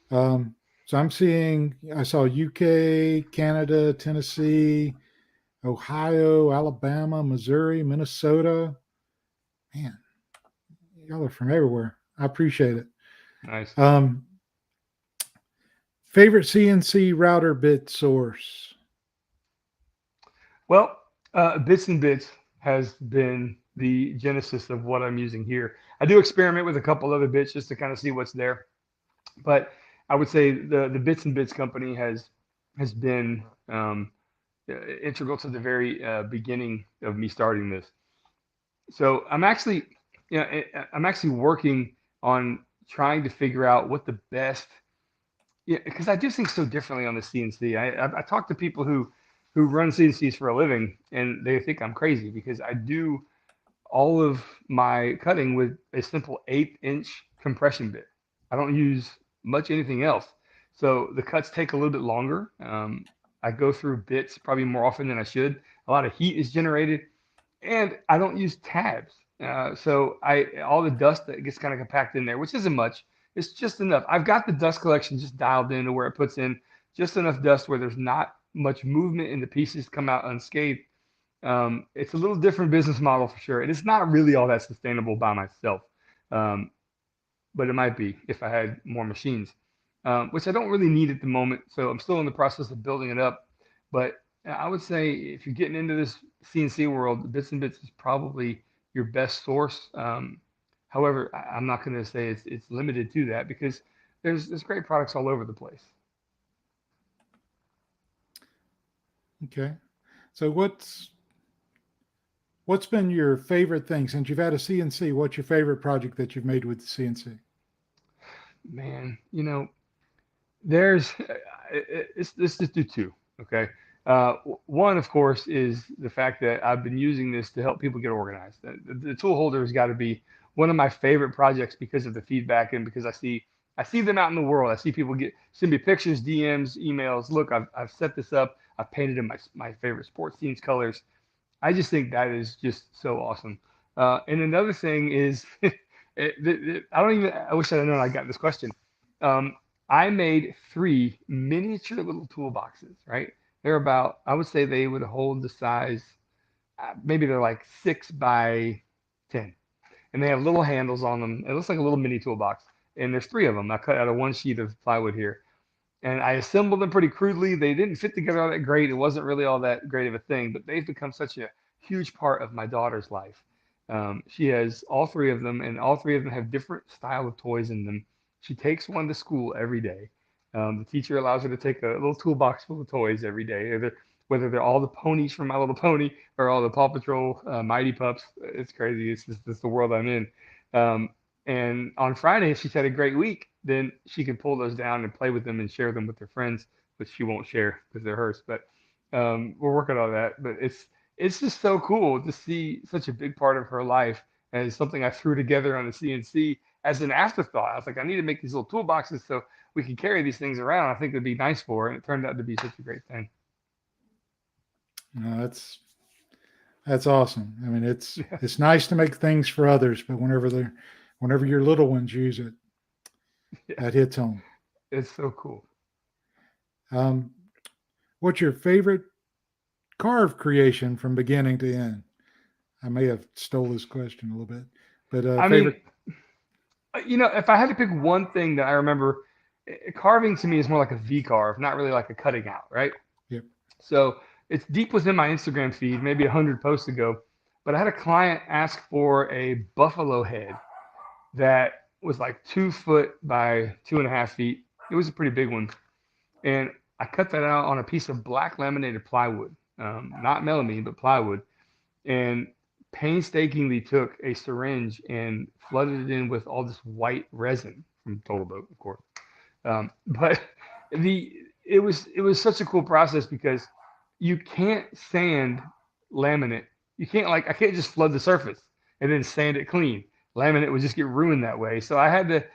So I saw UK, Canada, Tennessee, Ohio, Alabama, Missouri, Minnesota. Man, y'all are from everywhere. I appreciate it. Nice. Favorite CNC router bit source? Well, Bits and Bits has been the genesis of what I'm using here. I do experiment with a couple other bits just to kind of see what's there, but I would say the Bits and Bits company has been integral to the very beginning of me starting this. So I'm actually working on trying to figure out what the best, because I do things so differently on the CNC. I talk to people who run CNCs for a living, and they think I'm crazy because I do all of my cutting with a simple 1/8-inch compression bit. I don't use much anything else. So the cuts take a little bit longer. I go through bits probably more often than I should. A lot of heat is generated, and I don't use tabs. So all the dust that gets kind of compacted in there, which isn't much, it's just enough. I've got the dust collection just dialed in to where it puts in just enough dust where there's not much movement and the pieces come out unscathed. It's a little different business model for sure. And it's not really all that sustainable by myself. But it might be if I had more machines, which I don't really need at the moment. So I'm still in the process of building it up. But I would say if you're getting into this CNC world, Bits and Bits is probably your best source. However, I'm not going to say it's limited to that because there's great products all over the place. Okay. So what's been your favorite thing since you've had a CNC? What's your favorite project that you've made with the CNC? Man, let's just do two. Okay. One, of course, is the fact that I've been using this to help people get organized. The tool holder has got to be one of my favorite projects because of the feedback and because I see them out in the world. I see people send me pictures, DMs, emails. Look, I've set this up. I've painted in my favorite sports teams colors. I just think that is just so awesome. And another thing is, I wish I'd known I got this question. I made 3 miniature little toolboxes, right? They're about, I would say they would hold the size, maybe they're like 6 by 10. And they have little handles on them. It looks like a little mini toolbox. And there's 3 of them. I cut out of 1 sheet of plywood here. And I assembled them pretty crudely. They didn't fit together all that great. It wasn't really all that great of a thing, but they've become such a huge part of my daughter's life. She has all 3 of them, and all 3 of them have different style of toys in them. She takes one to school every day. The teacher allows her to take a little toolbox full of toys every day, whether they're all the ponies from My Little Pony or all the Paw Patrol Mighty Pups. It's crazy. It's just the world I'm in. And on Friday, if she's had a great week, then she can pull those down and play with them and share them with her friends, which she won't share because they're hers. But We're working on that, but it's just so cool to see such a big part of her life as something I threw together on the CNC as an afterthought. I was like, I need to make these little toolboxes so we can carry these things around. I think it'd be nice for her, and it turned out to be such a great thing. No, that's awesome. I mean, it's nice to make things for others, but whenever your little ones use it, that hits home. It's so cool. What's your favorite carve creation from beginning to end? I may have stole this question a little bit, but I favorite. mean, if I had to pick one thing that I remember, carving to me is more like a V carve, not really like a cutting out, right? Yep. So it's deep within my Instagram feed, maybe 100 posts ago, but I had a client ask for a buffalo head that was like 2 foot by 2.5 feet. It was a pretty big one. And I cut that out on a piece of black laminated plywood, not melamine, but plywood, and painstakingly took a syringe and flooded it in with all this white resin from Total Boat, of course. But it was such a cool process because you can't sand laminate. You can't I can't just flood the surface and then sand it clean. Laminate would just get ruined that way. So I had to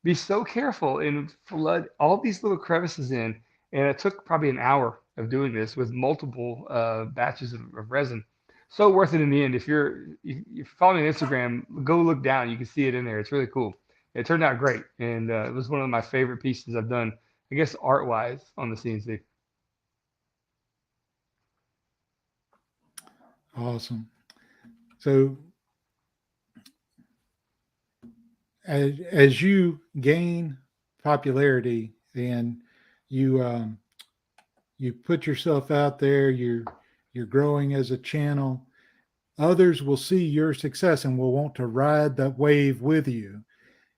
be so careful and flood all these little crevices in. And it took probably an hour of doing this with multiple batches of resin. So worth it in the end. If you're following me on Instagram, go look down. You can see it in there. It's really cool. It turned out great. And it was one of my favorite pieces I've done, I guess, art-wise on the CNC. Awesome. So as you gain popularity and you put yourself out there, you're growing as a channel, others will see your success and will want to ride that wave with you.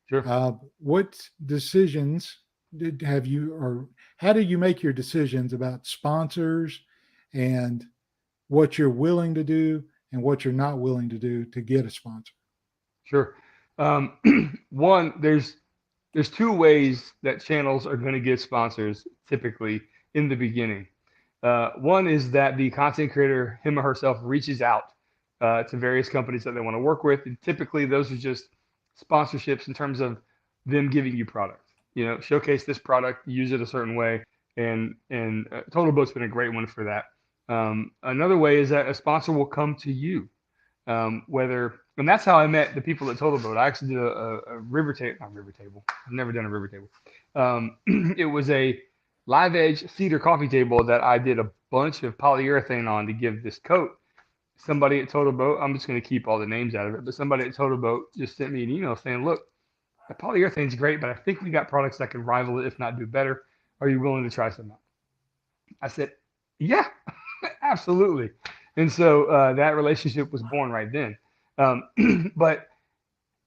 Sure. What decisions have you, or how do you make your decisions about sponsors and what you're willing to do and what you're not willing to do to get a sponsor? Sure. One, there's 2 ways that channels are going to get sponsors typically in the beginning. One is that the content creator, him or herself, reaches out to various companies that they want to work with. And typically those are just sponsorships in terms of them giving you product. Showcase this product, use it a certain way. And Total Boat's been a great one for that. Another way is that a sponsor will come to you. And that's how I met the people at Total Boat. I actually did a river table, not river table. I've never done a river table. It was a live edge cedar coffee table that I did a bunch of polyurethane on to give this coat. Somebody at Total Boat, I'm just going to keep all the names out of it, but somebody at Total Boat just sent me an email saying, look, the polyurethane's great, but I think we got products that can rival it, if not do better. Are you willing to try some out? I said, yeah, absolutely. And so that relationship was born right then. But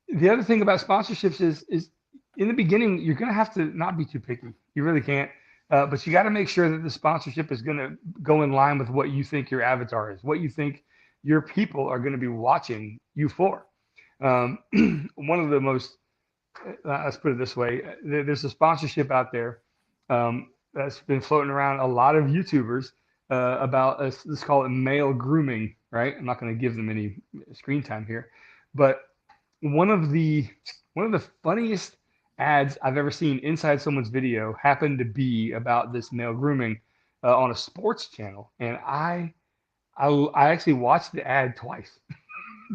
the other thing about sponsorships is in the beginning, you're going to have to not be too picky. You really can't. But you got to make sure that the sponsorship is going to go in line with what you think your avatar is, what you think your people are going to be watching you for. One of the most, let's put it this way, there's a sponsorship out there that's been floating around a lot of YouTubers about, let's call it male grooming, right? I'm not going to give them any screen time here, but one of the funniest ads I've ever seen inside someone's video happened to be about this male grooming on a sports channel, and I actually watched the ad twice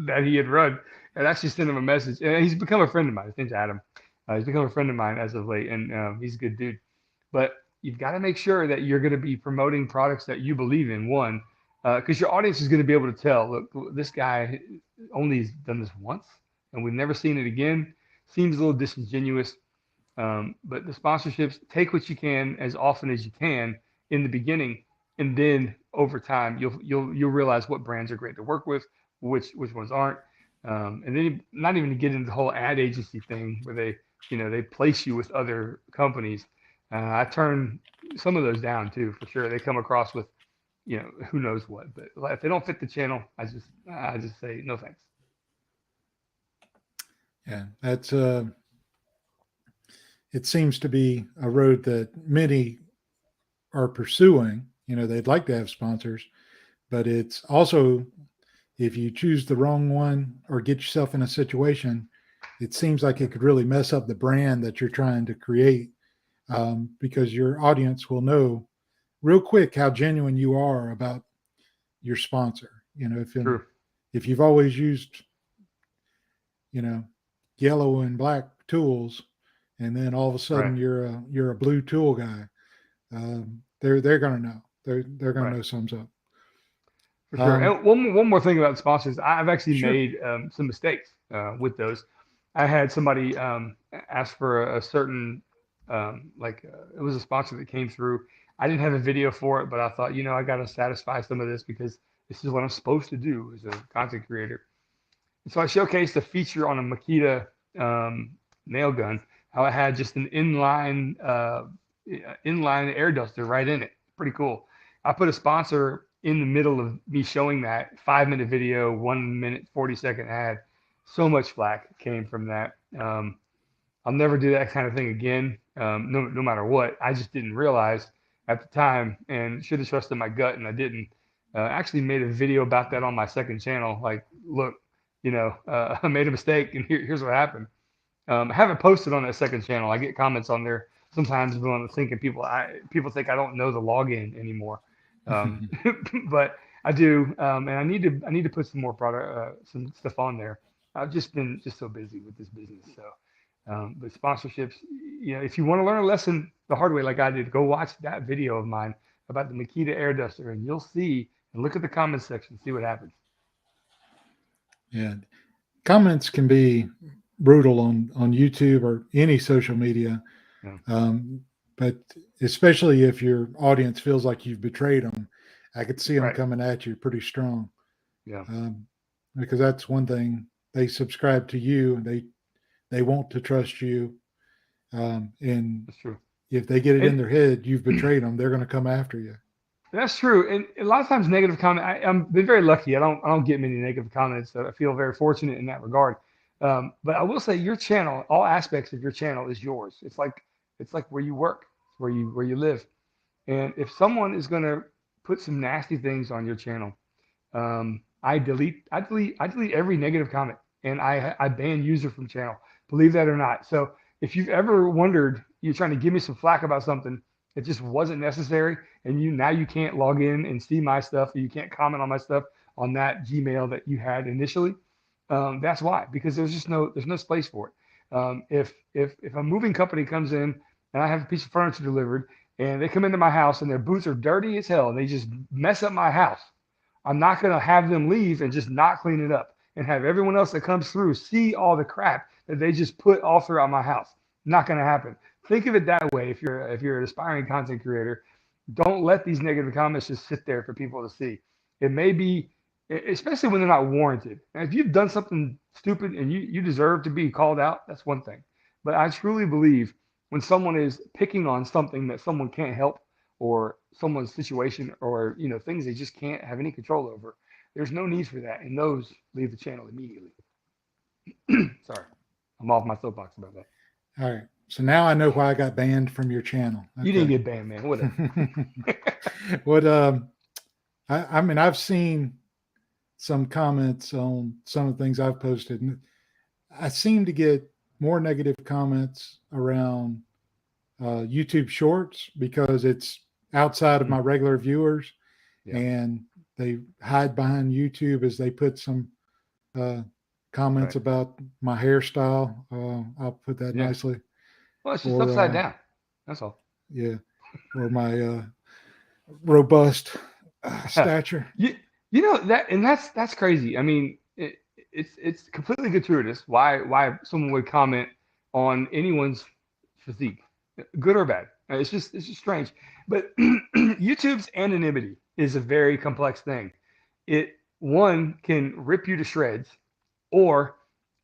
that he had run, and actually sent him a message. And he's become a friend of mine. His name's Adam. He's become a friend of mine as of late, and he's a good dude. But you've got to make sure that you're going to be promoting products that you believe in. One, because your audience is going to be able to tell, look, this guy only has done this once, and we've never seen it again. Seems a little disingenuous. But the sponsorships, take what you can as often as you can in the beginning, and then over time you'll realize what brands are great to work with, which ones aren't, and then not even to get into the whole ad agency thing where they place you with other companies. I turn some of those down too, for sure. They come across with who knows what, but if they don't fit the channel, I just say no thanks. Yeah, that's it seems to be a road that many are pursuing, they'd like to have sponsors, but it's also, if you choose the wrong one or get yourself in a situation, it seems like it could really mess up the brand that you're trying to create, because your audience will know real quick how genuine you are about your sponsor. True. If you've always used, yellow and black tools, and then all of a sudden Right. you're a blue tool guy, they're gonna know. They're gonna Right. know something's up. For sure. And one more thing about sponsors, I've actually Sure. made some mistakes with those. I had somebody ask for a certain, it was a sponsor that came through. I didn't have a video for it, but I thought, I got to satisfy some of this because this is what I'm supposed to do as a content creator. And so I showcased a feature on a Makita nail gun, how it had just an inline air duster right in it. Pretty cool. I put a sponsor in the middle of me showing that 5-minute video, 1 minute, 40-second ad. So much flack came from that. I'll never do that kind of thing again, no matter what. I just didn't realize at the time and should have trusted my gut, and I didn't. Actually made a video about that on my second channel. Like, look, I made a mistake, and here's what happened. I haven't posted on that second channel. I get comments on there sometimes when I'm thinking people think I don't know the login anymore, but I do, and I need to put some more some stuff on there. I've just been so busy with this business. So, but sponsorships, if you want to learn a lesson the hard way like I did, go watch that video of mine about the Makita air duster, and you'll see and look at the comments section, see what happens. Yeah, comments can be brutal on YouTube or any social media, but especially if your audience feels like you've betrayed them, I could see them coming at you pretty strong. Yeah, because that's one thing, they subscribe to you and they want to trust you, and that's true. If they get it in their head you've betrayed them, they're going to come after you. That's true, and a lot of times negative comment. I'm been very lucky. I don't get many negative comments, so I feel very fortunate in that regard. But I will say, your channel, all aspects of your channel is yours. It's like where you work, where you live. And if someone is going to put some nasty things on your channel, I delete every negative comment, and I ban user from channel. Believe that or not. So if you've ever wondered, you're trying to give me some flack about something, it just wasn't necessary, and now you can't log in and see my stuff, or you can't comment on my stuff on that Gmail that you had initially. That's why, because there's no space for it. If a moving company comes in and I have a piece of furniture delivered, and they come into my house and their boots are dirty as hell and they just mess up my house, I'm not going to have them leave and just not clean it up and have everyone else that comes through see all the crap that they just put all throughout my house. Not going to happen. Think of it that way. If you're an aspiring content creator, don't let these negative comments just sit there for people to see. It may be, especially when they're not warranted. And if you've done something stupid and you deserve to be called out, that's one thing. But I truly believe when someone is picking on something that someone can't help, or someone's situation, or things they just can't have any control over, there's no need for that, and those leave the channel immediately. Sorry, I'm off my soapbox about that. All right. So now I know why I got banned from your channel. Okay. You didn't get banned, man. Whatever. What I mean, I've seen some comments on some of the things I've posted, and I seem to get more negative comments around YouTube Shorts because it's outside of my regular viewers, and they hide behind YouTube as they put some comments about my hairstyle. I'll put that nicely. Well, it's just upside down. That's all. Yeah. Or my robust stature. That's crazy. I mean, it's completely gratuitous why someone would comment on anyone's physique, good or bad. It's just strange. But YouTube's anonymity is a very complex thing. One can rip you to shreds, or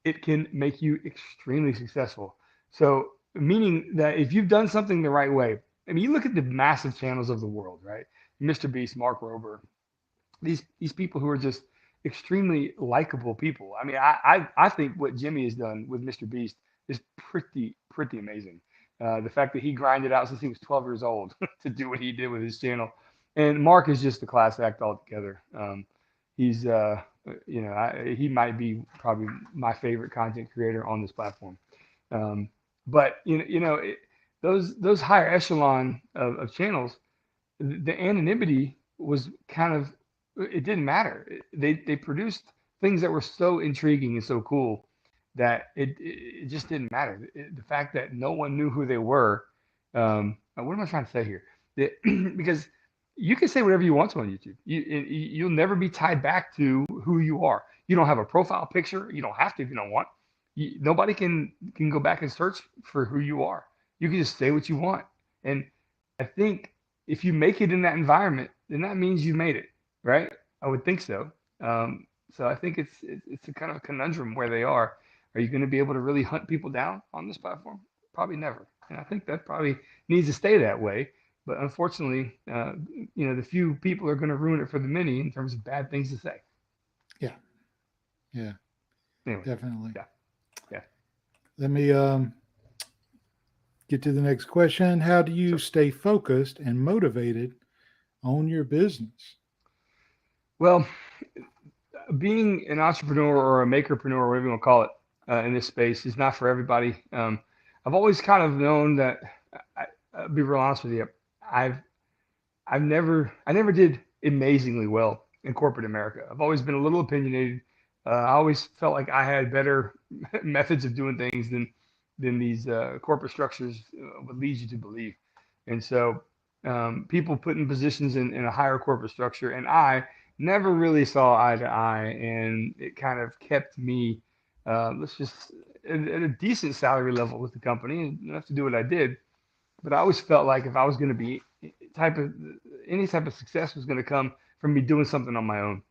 it can make you extremely successful. So, meaning that if you've done something the right way, I mean, you look at the massive channels of the world, right? Mr. Beast, Mark Rober, these people who are just extremely likable people. I mean, I think what Jimmy has done with Mr. Beast is pretty amazing. The fact that he grinded out since he was 12 years old to do what he did with his channel, And Mark is just a class act altogether. He's he might be probably my favorite content creator on this platform. But those higher echelon of channels, the anonymity was kind of, it didn't matter. They produced things that were so intriguing and so cool that it just didn't matter. The fact that no one knew who they were. What am I trying to say here? Because you can say whatever you want to on YouTube. You'll never be tied back to who you are. You don't have a profile picture. You don't have to if you don't want. Nobody can go back and search for who you are. You can just say what you want. And I think if you make it in that environment, then that means you made it, right? I would think so. So I think it's a kind of a conundrum where they are. Are you going to be able to really hunt people down on this platform? Probably never. And I think that probably needs to stay that way. But unfortunately, the few people are going to ruin it for the many in terms of bad things to say. Yeah. Anyway, Definitely. Yeah. Let me get to the next question. How do you stay focused and motivated on your business? Well, being an entrepreneur or a makerpreneur, whatever you want to call it, in this space is not for everybody. I've always kind of known that. I'll be real honest with you. I never did amazingly well in corporate America. I've always been a little opinionated. I always felt like I had better methods of doing things than these corporate structures would lead you to believe. And so people put in positions in a higher corporate structure, and I never really saw eye to eye, and it kind of kept me, let's just, at a decent salary level with the company, enough to do what I did. But I always felt like if I was going to be any type of success was going to come from me doing something on my own.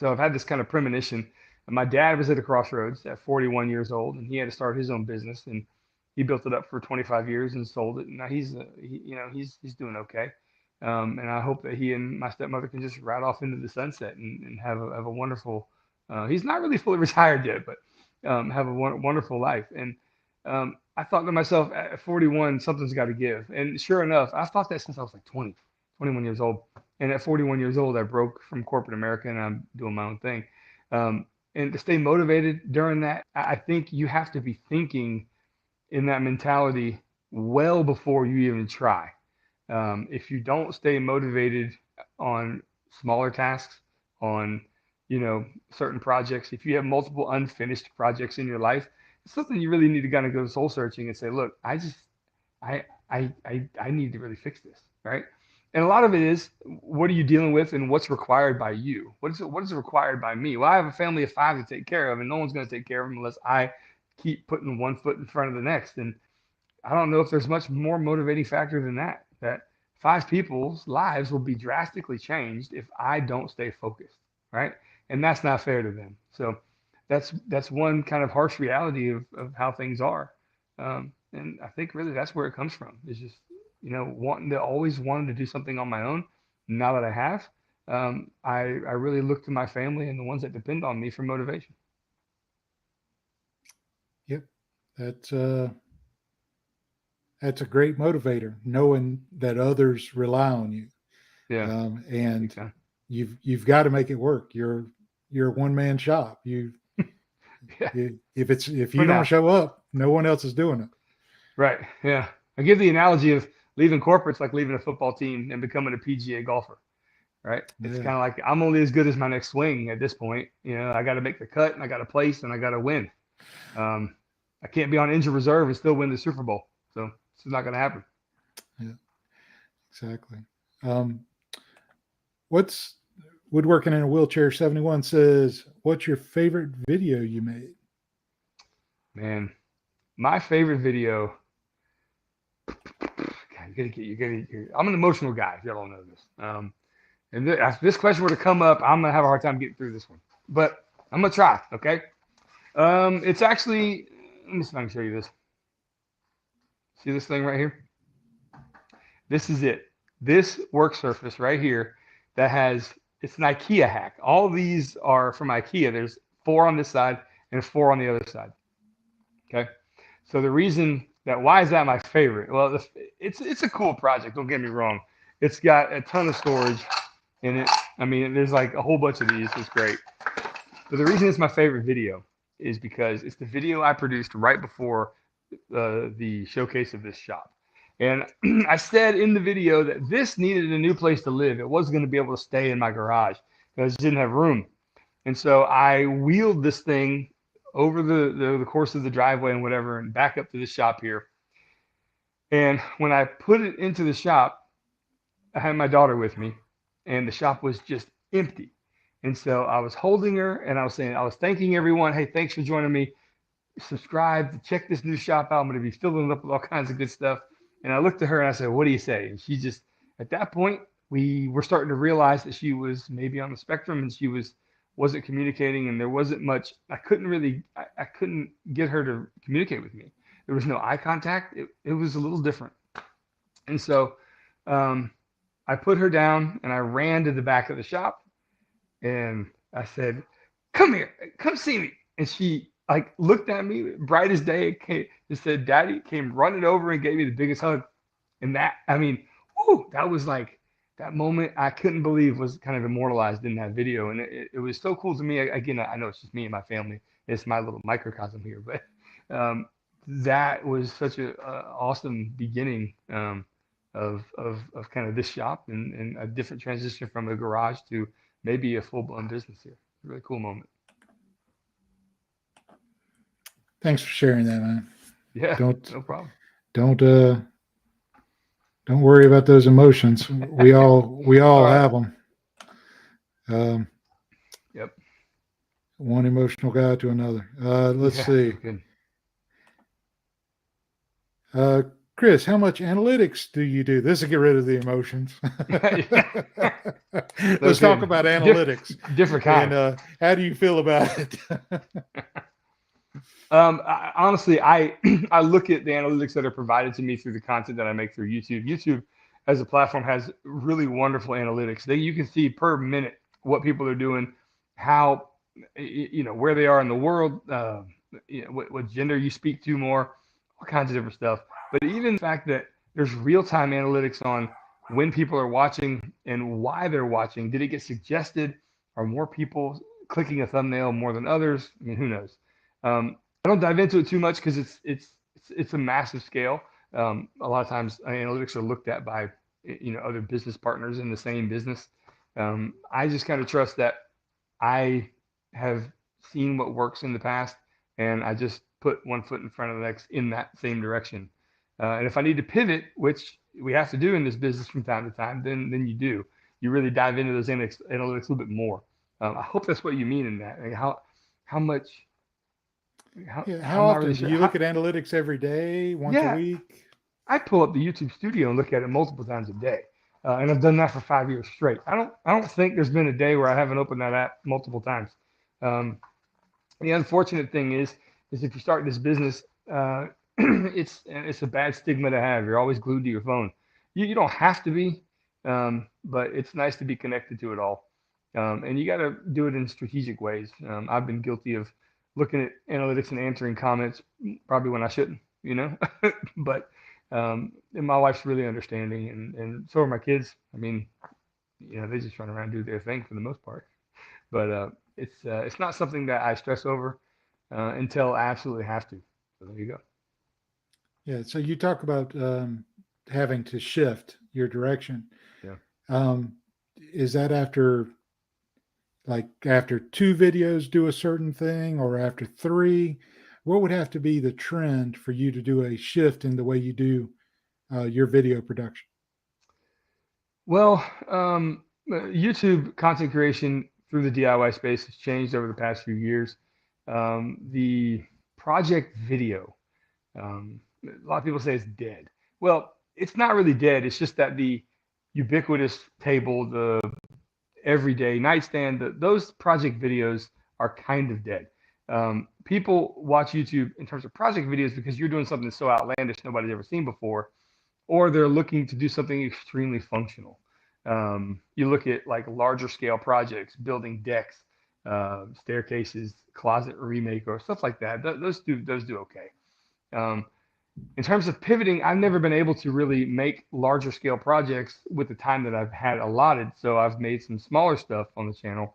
So I've had this kind of premonition. My dad was at a crossroads at 41 years old, and he had to start his own business, and he built it up for 25 years and sold it. And now he's doing okay. And I hope that he and my stepmother can just ride off into the sunset and have a wonderful. He's not really fully retired yet, but have a wonderful life. And I thought to myself at 41, something's got to give. And sure enough, I've thought that since I was like 21 years old. And at 41 years old, I broke from corporate America and I'm doing my own thing. And to stay motivated during that, I think you have to be thinking in that mentality well before you even try. If you don't stay motivated on smaller tasks, on certain projects, if you have multiple unfinished projects in your life, it's something you really need to kind of go soul searching and say, look, I need to really fix this, right? And a lot of it is, what are you dealing with and what's required by you? What is required by me? Well, I have a family of 5 to take care of, and no one's going to take care of them unless I keep putting one foot in front of the next. And I don't know if there's much more motivating factor than that 5 people's lives will be drastically changed if I don't stay focused, right? And that's not fair to them. So that's one kind of harsh reality of how things are. And I think really that's where it comes from. It's just, always wanting to do something on my own. Now that I have, I really look to my family and the ones that depend on me for motivation. Yep. That's a great motivator, knowing that others rely on you. Yeah. And you've got to make it work. You're a one-man shop. If you don't show up, no one else is doing it. Right. Yeah. I give the analogy of leaving corporate's like leaving a football team and becoming a PGA golfer. Right. It's kind of like I'm only as good as my next swing at this point. I got to make the cut and I got to place and I got to win. I can't be on injured reserve and still win the Super Bowl. So it's not going to happen. Yeah, exactly. What's Woodworking in a Wheelchair 71 says, what's your favorite video you made? Man, my favorite video. God, I'm an emotional guy, if y'all don't know this. And if this question were to come up, I'm going to have a hard time getting through this one. But I'm going to try, okay? It's actually, let me see if I can show you this. See this thing right here? This is it. This work surface right here that has, it's an IKEA hack. All of these are from IKEA. There's 4 on this side and 4 on the other side. Okay. So the reason why is that my favorite? Well, it's a cool project. Don't get me wrong. It's got a ton of storage in it. I mean, there's like a whole bunch of these. It's great. But the reason it's my favorite video is because it's the video I produced right before the showcase of this shop. And I said in the video that this needed a new place to live. It wasn't going to be able to stay in my garage because it didn't have room. And so I wheeled this thing over the course of the driveway and whatever and back up to the shop here. And when I put it into the shop, I had my daughter with me and the shop was just empty. And so I was holding her and I was thanking everyone. Hey, thanks for joining me. Subscribe, check this new shop out. I'm going to be filling it up with all kinds of good stuff. And I looked at her and I said, what do you say? And she just, at that point, we were starting to realize that she was maybe on the spectrum and she wasn't communicating and there wasn't much. I couldn't get her to communicate with me. There was no eye contact. It was a little different. And so I put her down and I ran to the back of the shop and I said, come here, come see me. And she like looked at me bright as day and said, Daddy, came running over and gave me the biggest hug. And that, I mean, whoo, that was like that moment I couldn't believe was kind of immortalized in that video. And it was so cool to me. Again, I know it's just me and my family. It's my little microcosm here, but that was such a awesome beginning of kind of this shop and a different transition from a garage to maybe a full-blown business here. Really cool moment. Thanks for sharing that, man. Yeah, no problem. Don't worry about those emotions. We all have them. Yep. One emotional guy to another. Let's see. Chris, how much analytics do you do? This will get rid of the emotions. Let's talk about analytics. Different kind. And how do you feel about it? Honestly, I look at the analytics that are provided to me through the content that I make through YouTube. YouTube as a platform has really wonderful analytics. You can see per minute what people are doing, how, where they are in the world, what gender you speak to more, all kinds of different stuff. But even the fact that there's real-time analytics on when people are watching and why they're watching. Did it get suggested? Are more people clicking a thumbnail more than others? I mean, who knows? I don't dive into it too much because it's a massive scale. A lot of times analytics are looked at by other business partners in the same business. I just kind of trust that I have seen what works in the past, and I just put one foot in front of the next in that same direction. And if I need to pivot, which we have to do in this business from time to time, then you do. You really dive into those analytics a little bit more. I hope that's what you mean in that. Like how much. How often do you look at analytics every day, once a week? I pull up the YouTube Studio and look at it multiple times a day, and I've done that for 5 years straight. I don't think there's been a day where I haven't opened that app multiple times. The unfortunate thing is if you start this business, it's a bad stigma to have. You're always glued to your phone. You don't have to be, but it's nice to be connected to it all. And you got to do it in strategic ways. I've been guilty of looking at analytics and answering comments probably when I shouldn't, but and my wife's really understanding and so are my kids. I mean, they just run around and do their thing for the most part, but it's not something that I stress over until I absolutely have to. So there you go. Yeah. So you talk about having to shift your direction. Yeah. Is that after 2 videos do a certain thing, or after 3? What would have to be the trend for you to do a shift in the way you do your video production? Well, YouTube content creation through the DIY space has changed over the past few years. The project video, a lot of people say it's dead. Well, it's not really dead. It's just that the ubiquitous table, the everyday nightstand, those project videos are kind of dead. People watch YouTube in terms of project videos because you're doing something so outlandish nobody's ever seen before, or they're looking to do something extremely functional. You look at like larger scale projects, building decks, staircases, closet remake, or stuff like that. Those do okay. in terms of pivoting, I've never been able to really make larger scale projects with the time that I've had allotted. So I've made some smaller stuff on the channel.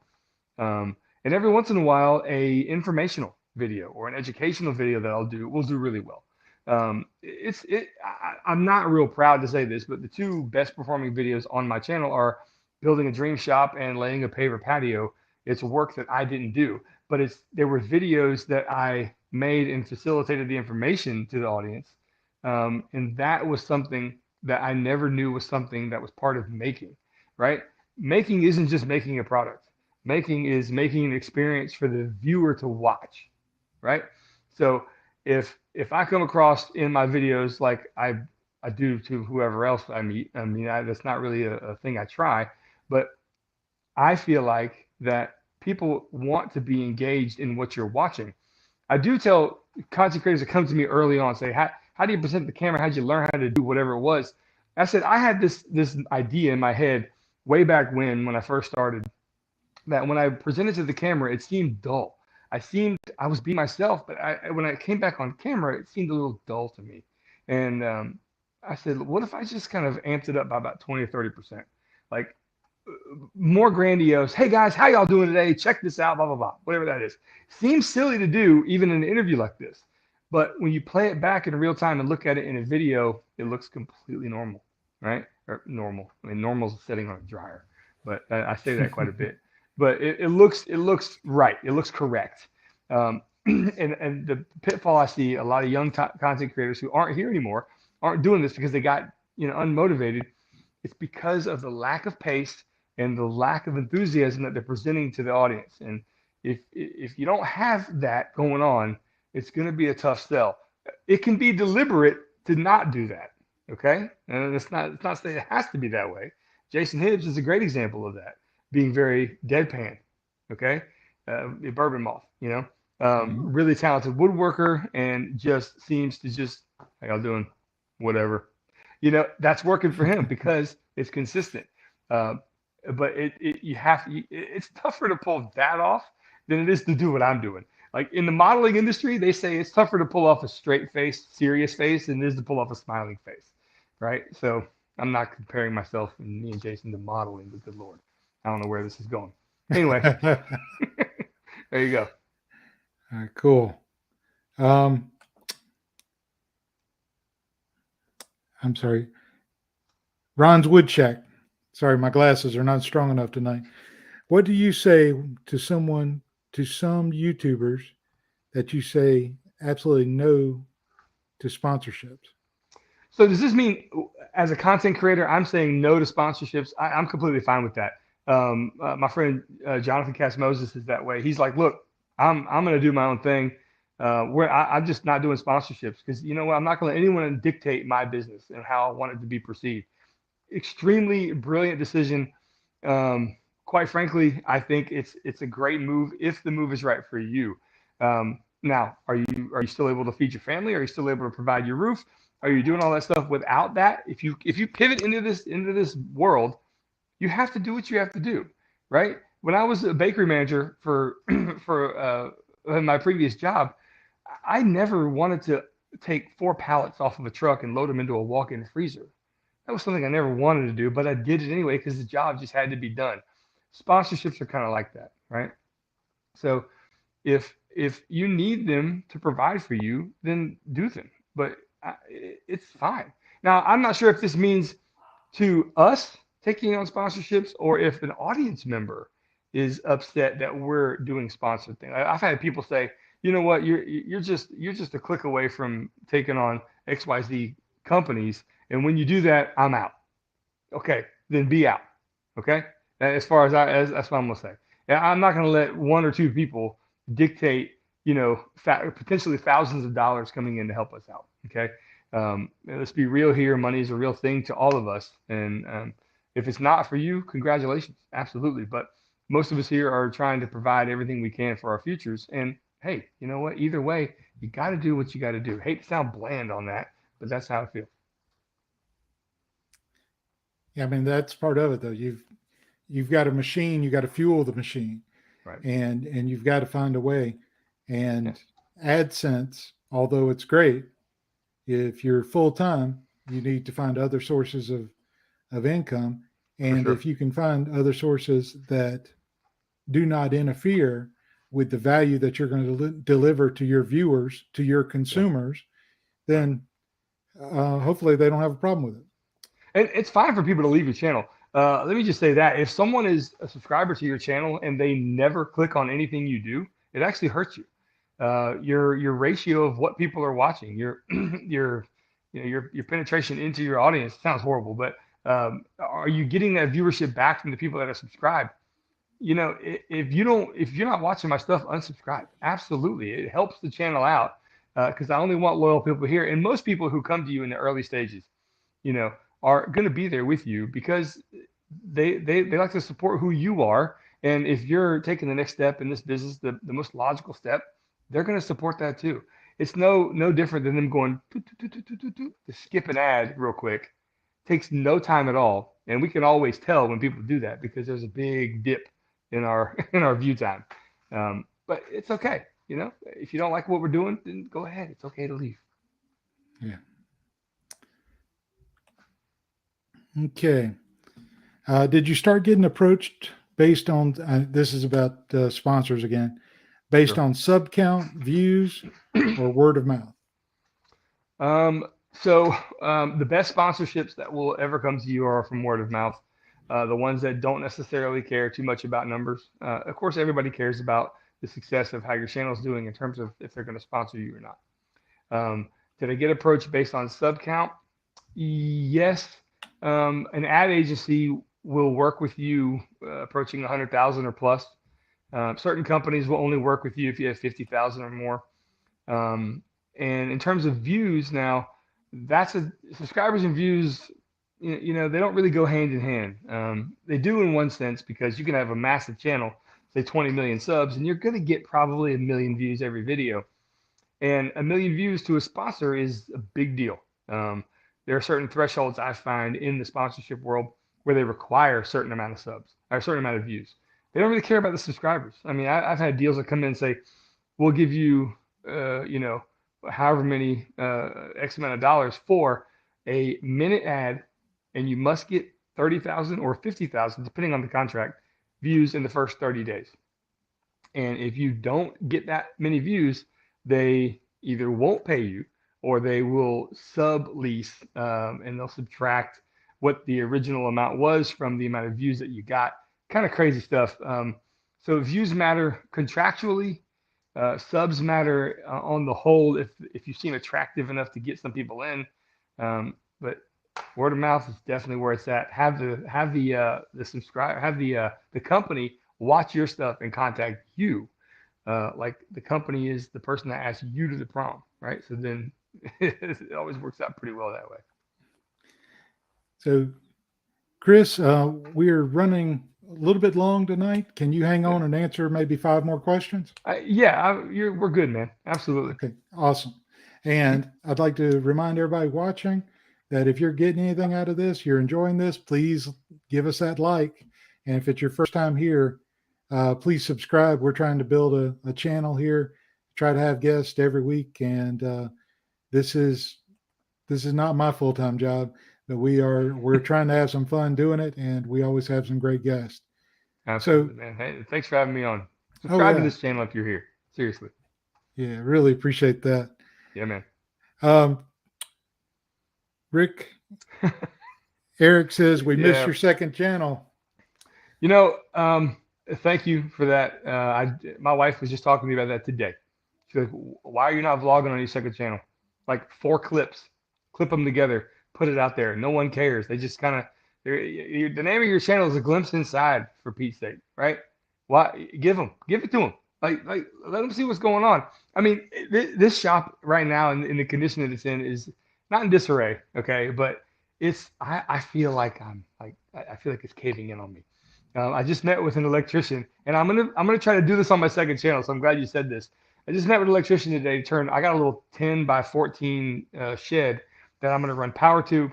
And every once in a while, a informational video or an educational video that I'll do will do really well. I'm not real proud to say this, but the two best performing videos on my channel are building a dream shop and laying a paver patio. It's work that I didn't do, but there were videos that I made and facilitated the information to the audience. And that was something that I never knew was something that was part of making, right? Making isn't just making a product. Making is making an experience for the viewer to watch, right? So if I come across in my videos like I do to whoever else I meet, that's not really a thing I try, but I feel like that people want to be engaged in what you're watching. I do tell content creators that come to me early on, say, how do you present the camera? How'd you learn how to do whatever it was? I said, I had this idea in my head way back when I first started, that when I presented to the camera, it seemed dull. I was being myself, but when I came back on camera, it seemed a little dull to me. And I said, what if I just kind of amped it up by about 20 or 30%? Like more grandiose. Hey guys, how y'all doing today? Check this out, blah, blah, blah, whatever that is. Seems silly to do even in an interview like this. But when you play it back in real time and look at it in a video, it looks completely normal, right? Or normal. I mean, normal's sitting on a dryer, but I say that quite a bit. But it looks right. It looks correct. And the pitfall I see a lot of young content creators who aren't here anymore aren't doing this because they got unmotivated. It's because of the lack of pace and the lack of enthusiasm that they're presenting to the audience. And if you don't have that going on, it's going to be a tough sell. It can be deliberate to not do that. Okay, and it's not saying it has to be that way. Jason Hibbs is a great example of that, being very deadpan. Okay, the bourbon moth, really talented woodworker, and just seems to how y'all doing, whatever, that's working for him because it's consistent. But it's tougher to pull that off than it is to do what I'm doing. Like in the modeling industry, they say it's tougher to pull off a straight face, serious face than it is to pull off a smiling face, right? So I'm not comparing myself and me and Jason to modeling, but good Lord, I don't know where this is going. Anyway, there you go. All right, cool. I'm sorry. Ron's Woodchuck. Sorry, my glasses are not strong enough tonight. What do you say to some YouTubers that you say absolutely no to sponsorships? So does this mean as a content creator, I'm saying no to sponsorships? I'm completely fine with that. My friend Jonathan Cass Moses is that way. He's like, look, I'm going to do my own thing. I'm just not doing sponsorships because you know what? I'm not going to let anyone dictate my business and how I want it to be perceived. Extremely brilliant decision. Quite frankly, I think it's a great move if the move is right for you. Now, are you still able to feed your family? Are you still able to provide your roof? Are you doing all that stuff without that? If you pivot into this world, you have to do what you have to do, right? When I was a bakery manager for my previous job, I never wanted to take 4 pallets off of a truck and load them into a walk-in freezer. That was something I never wanted to do, but I did it anyway because the job just had to be done. Sponsorships are kind of like that, right? So if you need them to provide for you, then do them. But it's fine. Now, I'm not sure if this means to us taking on sponsorships or if an audience member is upset that we're doing sponsored things. I've had people say, you know what, you're just a click away from taking on XYZ companies, and when you do that, I'm out. Okay, then be out. Okay, as far as that's what I'm gonna say. And I'm not gonna let 1 or 2 people dictate, potentially thousands of dollars coming in to help us out. Okay, let's be real here. Money is a real thing to all of us, and if it's not for you, congratulations, absolutely. But most of us here are trying to provide everything we can for our futures. And hey, you know what? Either way, you got to do what you got to do. Hate to sound bland on that, but that's how I feel. Yeah, I mean that's part of it, though. You've got a machine, you got to fuel the machine, right? And you've got to find a way. And AdSense, although it's great, if you're full time, you need to find other sources of income. And sure. if you can find other sources that do not interfere with the value that you're going to deliver to your viewers, to your consumers, then hopefully they don't have a problem with it. And it's fine for people to leave your channel. Let me just say that if someone is a subscriber to your channel and they never click on anything you do, it actually hurts you. Your ratio of what people are watching, your your penetration into your audience sounds horrible, but are you getting that viewership back from the people that are subscribed? If you're not watching my stuff, unsubscribe. Absolutely, it helps the channel out because I only want loyal people here, and most people who come to you in the early stages, are going to be there with you because they like to support who you are. And if you're taking the next step in this business, the most logical step, they're going to support that too. It's no different than them going to skip an ad real quick. Takes no time at all, and we can always tell when people do that because there's a big dip in our view time. But it's okay, If you don't like what we're doing, then go ahead. It's okay to leave. Yeah. Okay. Did you start getting approached based on, this is about sponsors again, based on sub count, views, or word of mouth? So the best sponsorships that will ever come to you are from word of mouth. The ones that don't necessarily care too much about numbers. Of course, everybody cares about the success of how your channel is doing in terms of if they're going to sponsor you or not. Did I get approached based on sub count? Yes. An ad agency will work with you approaching 100,000 or plus. Certain companies will only work with you if you have 50,000 or more. And in terms of views now, subscribers and views, they don't really go hand in hand. They do in one sense because you can have a massive channel, say 20 million subs, and you're going to get probably 1 million views every video. And 1 million views to a sponsor is a big deal. There are certain thresholds I find in the sponsorship world where they require a certain amount of subs or a certain amount of views. They don't really care about the subscribers. I mean, I've had deals that come in and say, we'll give you, however many X amount of dollars for a minute ad, and you must get 30,000 or 50,000, depending on the contract, views in the first 30 days. And if you don't get that many views, they either won't pay you or they will sublease and they'll subtract what the original amount was from the amount of views that you got. Kind of crazy stuff. So views matter contractually. Subs matter on the whole if you seem attractive enough to get some people in. But word of mouth is definitely where it's at. Have the subscriber, have the company watch your stuff and contact you. Like the company is the person that asks you to the prom, right? So then it always works out pretty well that way. So, Chris, we're running a little bit long tonight. Can you hang on and answer maybe 5 more questions? We're good, man. Absolutely. Okay, awesome. And I'd like to remind everybody watching that if you're getting anything out of this, you're enjoying this, please give us that like. And if it's your first time here, please subscribe. We're trying to build a channel here, try to have guests every week. And this is not my full-time job, but we're trying to have some fun doing it, and we always have some great guests. Absolutely, man. Hey, thanks for having me on. Subscribe to this channel if you're here. Seriously. Yeah, really appreciate that. Yeah, man. Rick, Eric says we missed your second channel. Thank you for that. My wife was just talking to me about that today. She's like, why are you not vlogging on your second channel? Like 4 clips, clip them together, put it out there. No one cares. They just kind of, the name of your channel is A Glimpse Inside, for Pete's sake, right? Why? Give it to them. Like let them see what's going on. I mean, this shop right now in the condition that it's in is not in disarray, okay? But I feel like I feel like it's caving in on me. I just met with an electrician, and I'm gonna try to do this on my second channel. So I'm glad you said this. I just met with an electrician today. I got a little 10 by 14 shed that I'm gonna run power to,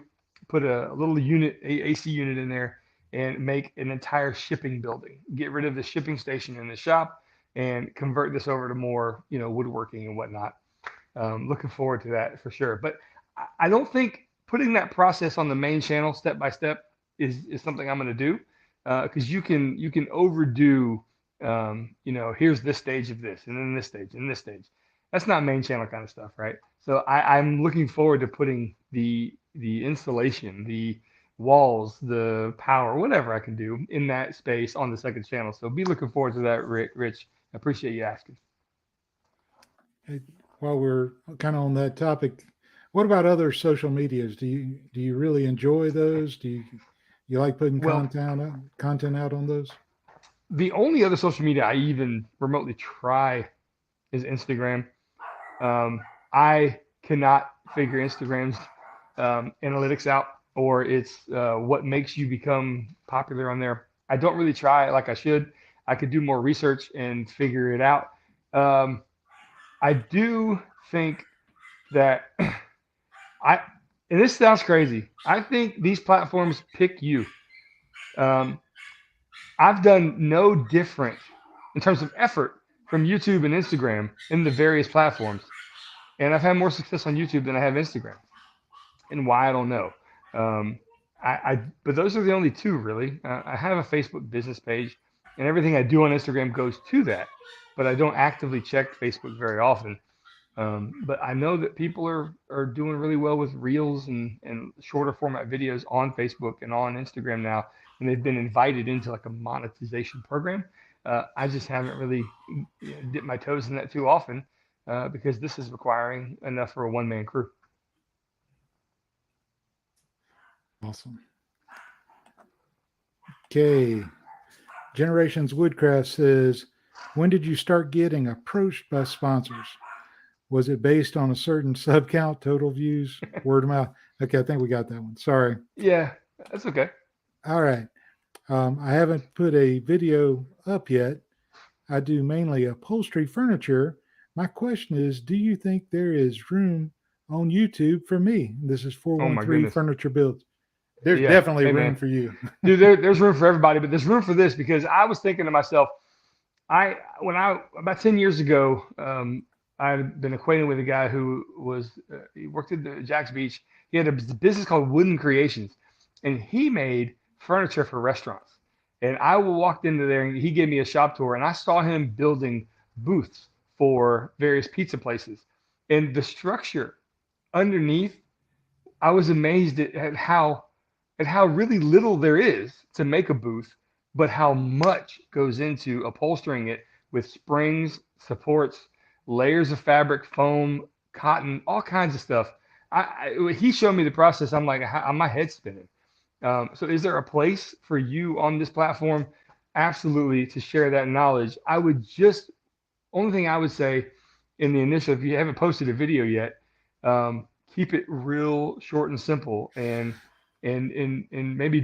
put a little unit, AC unit in there, and make an entire shipping building. Get rid of the shipping station in the shop and convert this over to more, woodworking and whatnot. Looking forward to that for sure. But I don't think putting that process on the main channel step by step is something I'm going to do, because you can overdo, here's this stage of this, and then this stage, and this stage. That's not main channel kind of stuff, right? So I'm looking forward to putting the installation, the walls, the power, whatever I can do in that space on the second channel. So be looking forward to that, Rich. I appreciate you asking. Hey, while we're kind of on that topic, what about other social medias? Do you really enjoy those? Do you like putting content out on those? The only other social media I even remotely try is Instagram. I cannot figure Instagram's analytics out, or it's what makes you become popular on there. I don't really try like I should. I could do more research and figure it out. I do think that and this sounds crazy, I think these platforms pick you. I've done no different in terms of effort from YouTube and Instagram in the various platforms. And I've had more success on YouTube than I have Instagram. And why, I don't know. But those are the only two, really. I have a Facebook business page, and everything I do on Instagram goes to that. But I don't actively check Facebook very often. But I know that people are doing really well with reels and shorter format videos on Facebook and on Instagram now, and they've been invited into like a monetization program. I just haven't really dipped my toes in that too often, because this is requiring enough for a one-man crew. Awesome. Okay. Generations Woodcraft says, when did you start getting approached by sponsors? Was it based on a certain sub count, total views, word of mouth? Okay, I think we got that one. Sorry. Yeah, that's okay. All right. I haven't put a video up yet. I do mainly upholstery furniture. My question is, do you think there is room on YouTube for me? This is 413 Furniture Builds. There's definitely room for you. Dude, there's room for everybody, but there's room for this, because I was thinking to myself, about 10 years ago, I'd been acquainted with a guy who he worked at the Jack's Beach. He had a business called Wooden Creations, and he made furniture for restaurants. And I walked into there, and he gave me a shop tour, and I saw him building booths for various pizza places. And the structure underneath, I was amazed at how really little there is to make a booth, but how much goes into upholstering it with springs, supports, layers of fabric, foam, cotton, all kinds of stuff. He showed me the process. I'm like, my head's spinning. So is there a place for you on this platform? Absolutely, to share that knowledge. Only thing I would say in the initial, if you haven't posted a video yet, keep it real short and simple, and maybe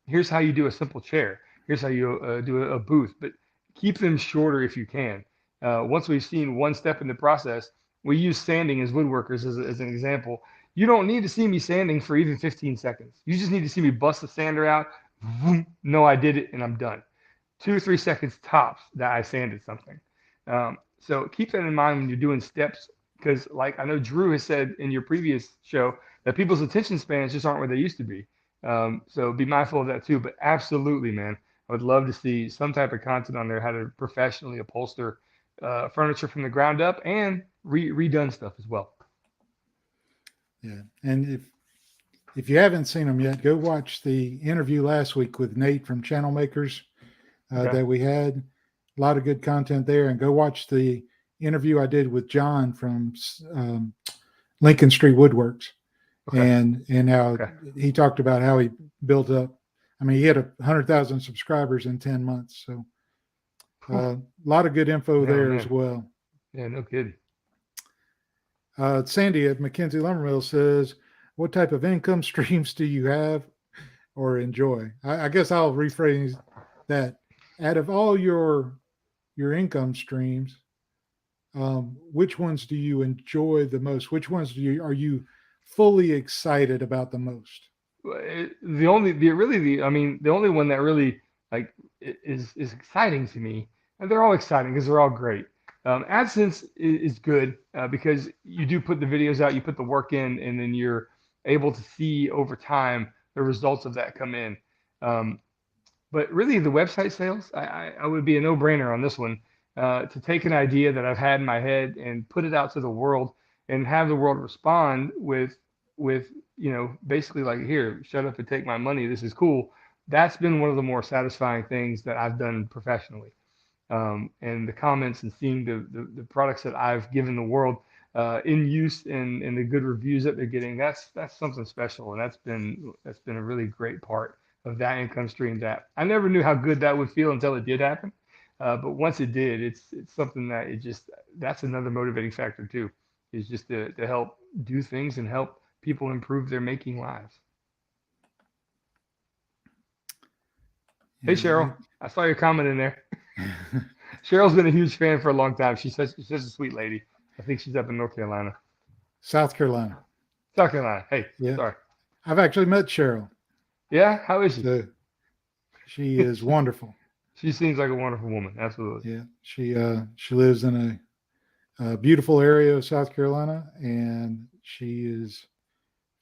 here's how you do a simple chair. Here's how you do a booth, but keep them shorter if you can. Once we've seen one step in the process, we use sanding as woodworkers as an example. You don't need to see me sanding for even 15 seconds. You just need to see me bust the sander out. No, I did it, and I'm done. 2 or 3 seconds tops that I sanded something. So keep that in mind when you're doing steps, because like I know Drew has said in your previous show that people's attention spans just aren't where they used to be. So be mindful of that too. But absolutely, man, I would love to see some type of content on there, how to professionally upholster furniture from the ground up, and redone stuff as well. Yeah, and if you haven't seen them yet, go watch the interview last week with Nate from Channel Makers that we had. A lot of good content there, and go watch the interview I did with John from Lincoln Street Woodworks, and how he talked about how he built up. I mean, he had 100,000 subscribers in 10 months, so a lot of good info there as well. Yeah, no kidding. Sandy at McKenzie Lumbermill says, what type of income streams do you have or enjoy? I guess I'll rephrase that. Out of all your income streams, which ones do you enjoy the most? Which ones are you fully excited about the most? The only one that really like is exciting to me, and they're all exciting because they're all great. AdSense is good because you do put the videos out, you put the work in, and then you're able to see over time the results of that come in. But really, the website sales, I would be a no-brainer on this one, to take an idea that I've had in my head and put it out to the world and have the world respond with basically like, here, shut up and take my money. This is cool. That's been one of the more satisfying things that I've done professionally. And the comments and seeing the products that I've given the world in use and the good reviews that they're getting, that's something special. And that's been a really great part of that income stream that I never knew how good that would feel until it did happen. But once it did, it's something that that's another motivating factor too, is just to help do things and help people improve their making lives. Hey, Cheryl, I saw your comment in there. Cheryl's been a huge fan for a long time. She's such a sweet lady. I think she's up in North Carolina. South Carolina. South Carolina. Hey, sorry. I've actually met Cheryl. Yeah? How is she? She is wonderful. She seems like a wonderful woman. Absolutely. Yeah. She lives in a beautiful area of South Carolina, and she is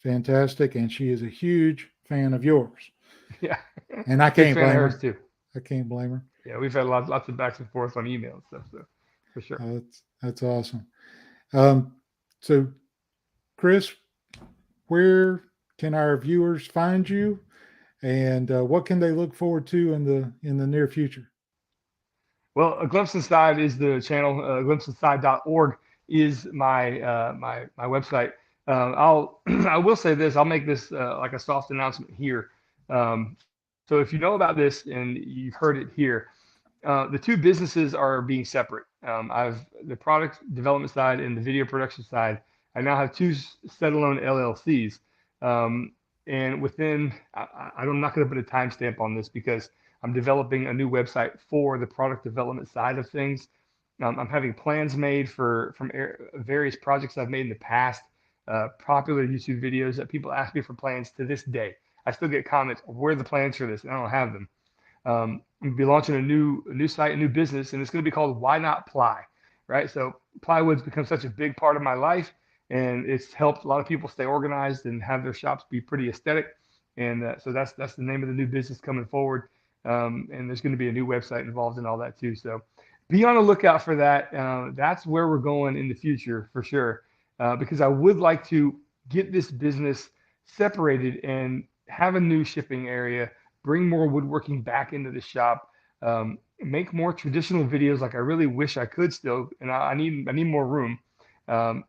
fantastic, and she is a huge fan of yours. Yeah. And I can't blame her. Too. I can't blame her. Yeah, we've had lots of backs and forth on email and stuff, so for sure. That's awesome. So, Chris, where can our viewers find you, and what can they look forward to in the near future? Well, A Glimpse Inside is the channel. Glimpseinside.org is my website. I will say this. I'll make this like a soft announcement here. So if you know about this and you've heard it here, the two businesses are being separate. I've the product development side and the video production side. I now have two standalone LLCs. And within, I'm not going to put a timestamp on this because I'm developing a new website for the product development side of things. I'm having plans made from various projects I've made in the past, popular YouTube videos that people ask me for plans to this day. I still get comments, where are the plans for this? And I don't have them. I'm going to be launching a new site, a new business, and it's going to be called Why Not Ply, right? So plywood's become such a big part of my life, and it's helped a lot of people stay organized and have their shops be pretty aesthetic. And so that's the name of the new business coming forward. And there's going to be a new website involved in all that too. So be on the lookout for that. That's where we're going in the future for sure, because I would like to get this business separated and have a new shipping area, bring more woodworking back into the shop, make more traditional videos like I really wish I could still, and I need more room,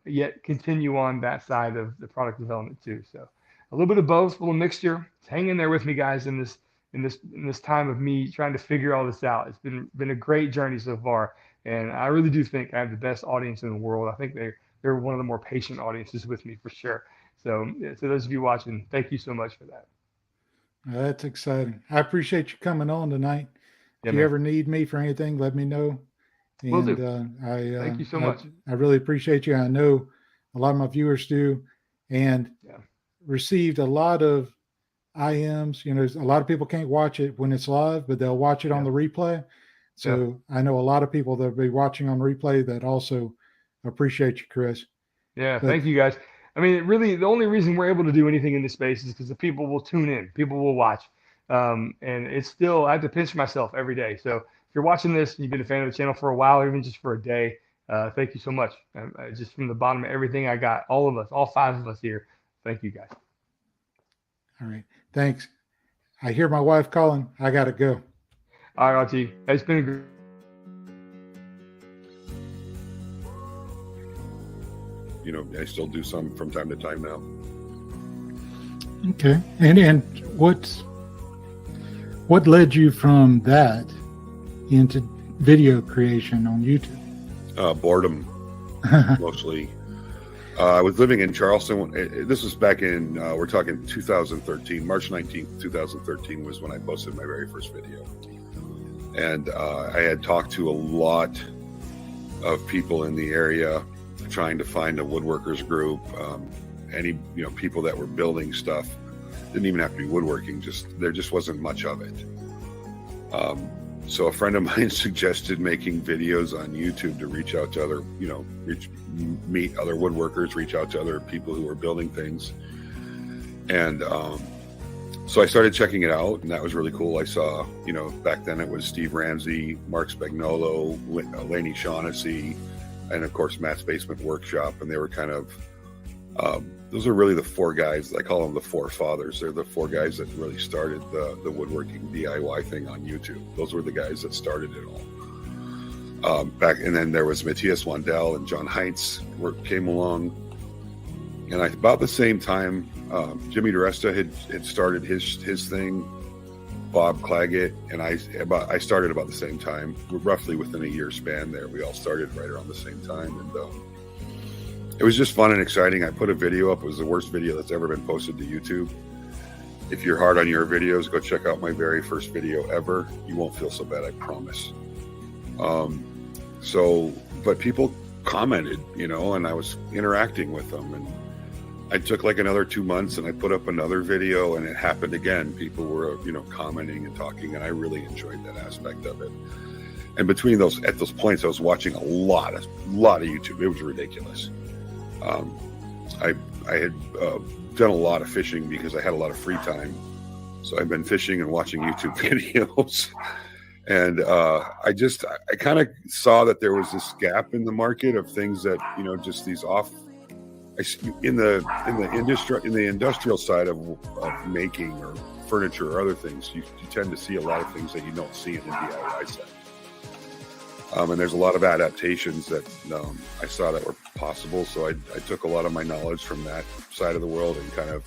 yet continue on that side of the product development too. So a little bit of both, a little mixture. Hang in there with me, guys, in this time of me trying to figure all this out. It's been a great journey so far, and I really do think I have the best audience in the world. I think they're one of the more patient audiences with me for sure. So to those of you watching, thank you so much for that. That's exciting. I appreciate you coming on tonight. Yeah, if you man. ever need me for anything, let me know. And Will do. Thank you so much. I really appreciate you. I know a lot of my viewers do, and received a lot of IMs. You know, a lot of people can't watch it when it's live, but they'll watch it on the replay. So I know a lot of people that'll be watching on replay that also appreciate you, Chris. Yeah, thank you guys. I mean, really, the only reason we're able to do anything in this space is because the people will tune in, people will watch. And it's still, I have to pinch myself every day. So if you're watching this and you've been a fan of the channel for a while, or even just for a day, thank you so much. Just from the bottom of everything I got, all of us, all 5 of us here, thank you guys. All right. Thanks. I hear my wife calling. I got to go. All right, RT. It's been a great. You know, I still do some from time to time now. Okay. And what led you from that into video creation on YouTube? Boredom, mostly. I was living in Charleston. This was back in, we're talking 2013, March 19th, 2013 was when I posted my very first video. And I had talked to a lot of people in the area trying to find a woodworkers group, people that were building stuff. Didn't even have to be woodworking, there just wasn't much of it. So a friend of mine suggested making videos on YouTube to reach out to other, meet other woodworkers, reach out to other people who were building things. And so I started checking it out, and that was really cool. I saw, back then it was Steve Ramsey, Mark Spagnolo, Laney Shaughnessy, and of course Matt's Basement Workshop. And they were kind of, those are really the four guys. I call them the four fathers. They're the four guys that really started the woodworking DIY thing on YouTube. Those were the guys that started it all. And then there was Matthias Wandel and John Heinz came along. And about the same time, Jimmy DiResta had started his thing, Bob Claggett, and I started about the same time, roughly within a year span there. We all started right around the same time. And it was just fun and exciting. I put a video up. It was the worst video that's ever been posted to YouTube. If you're hard on your videos, go check out my very first video ever. You won't feel so bad, I promise. But people commented, and I was interacting with them. And I took like another 2 months and I put up another video, and it happened again. People were, commenting and talking, and I really enjoyed that aspect of it. And between at those points, I was watching a lot of YouTube. It was ridiculous. I had done a lot of fishing because I had a lot of free time. So I've been fishing and watching YouTube videos. And I kind of saw that there was this gap in the market of things that, just these in the industrial side of making or furniture or other things, you tend to see a lot of things that you don't see in the DIY side. And there's a lot of adaptations that I saw that were possible. So I took a lot of my knowledge from that side of the world and kind of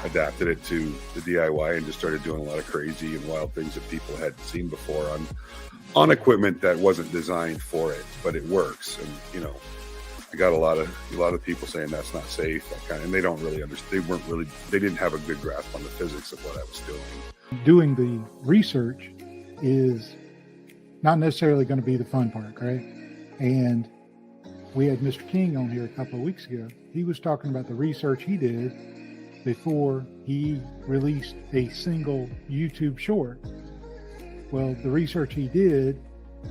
adapted it to the DIY and just started doing a lot of crazy and wild things that people hadn't seen before on equipment that wasn't designed for it, but it works. And, I got a lot of people saying that's not safe, and they don't really understand. They didn't have a good grasp on the physics of what I was doing. Doing the research is not necessarily going to be the fun part, right? And we had Mr. King on here a couple of weeks ago. He was talking about the research he did before he released a single YouTube short. Well, the research he did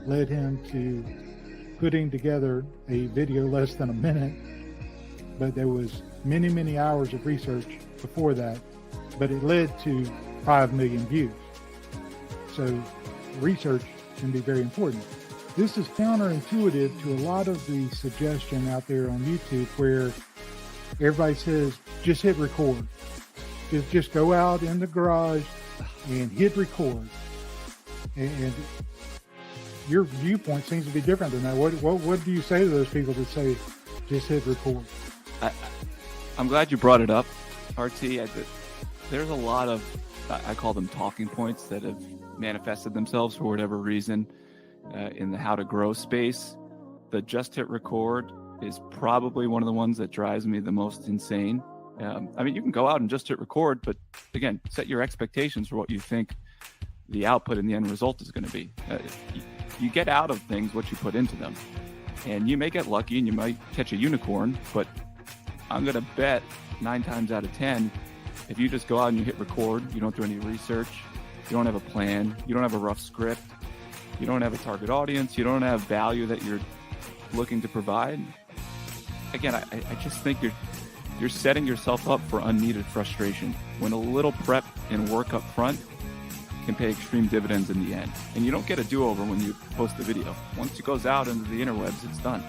led him to putting together a video less than a minute, but there was many, many hours of research before that, but it led to 5 million views. So research can be very important. This is counterintuitive to a lot of the suggestion out there on YouTube where everybody says, just hit record. Just go out in the garage and hit record. And your viewpoint seems to be different than that. What do you say to those people that say, just hit record? I'm glad you brought it up, RT. There's a lot of, I call them talking points that have manifested themselves for whatever reason in the how to grow space. The just hit record is probably one of the ones that drives me the most insane. You can go out and just hit record, but again, set your expectations for what you think the output and the end result is going to be. You get out of things what you put into them, and you may get lucky and you might catch a unicorn, but I'm going to bet 9 times out of 10, if you just go out and you hit record, you don't do any research, you don't have a plan, you don't have a rough script, you don't have a target audience, you don't have value that you're looking to provide. Again, I just think you're setting yourself up for unneeded frustration when a little prep and work up front can pay extreme dividends in the end. And you don't get a do-over when you post the video. Once it goes out into the interwebs, it's done.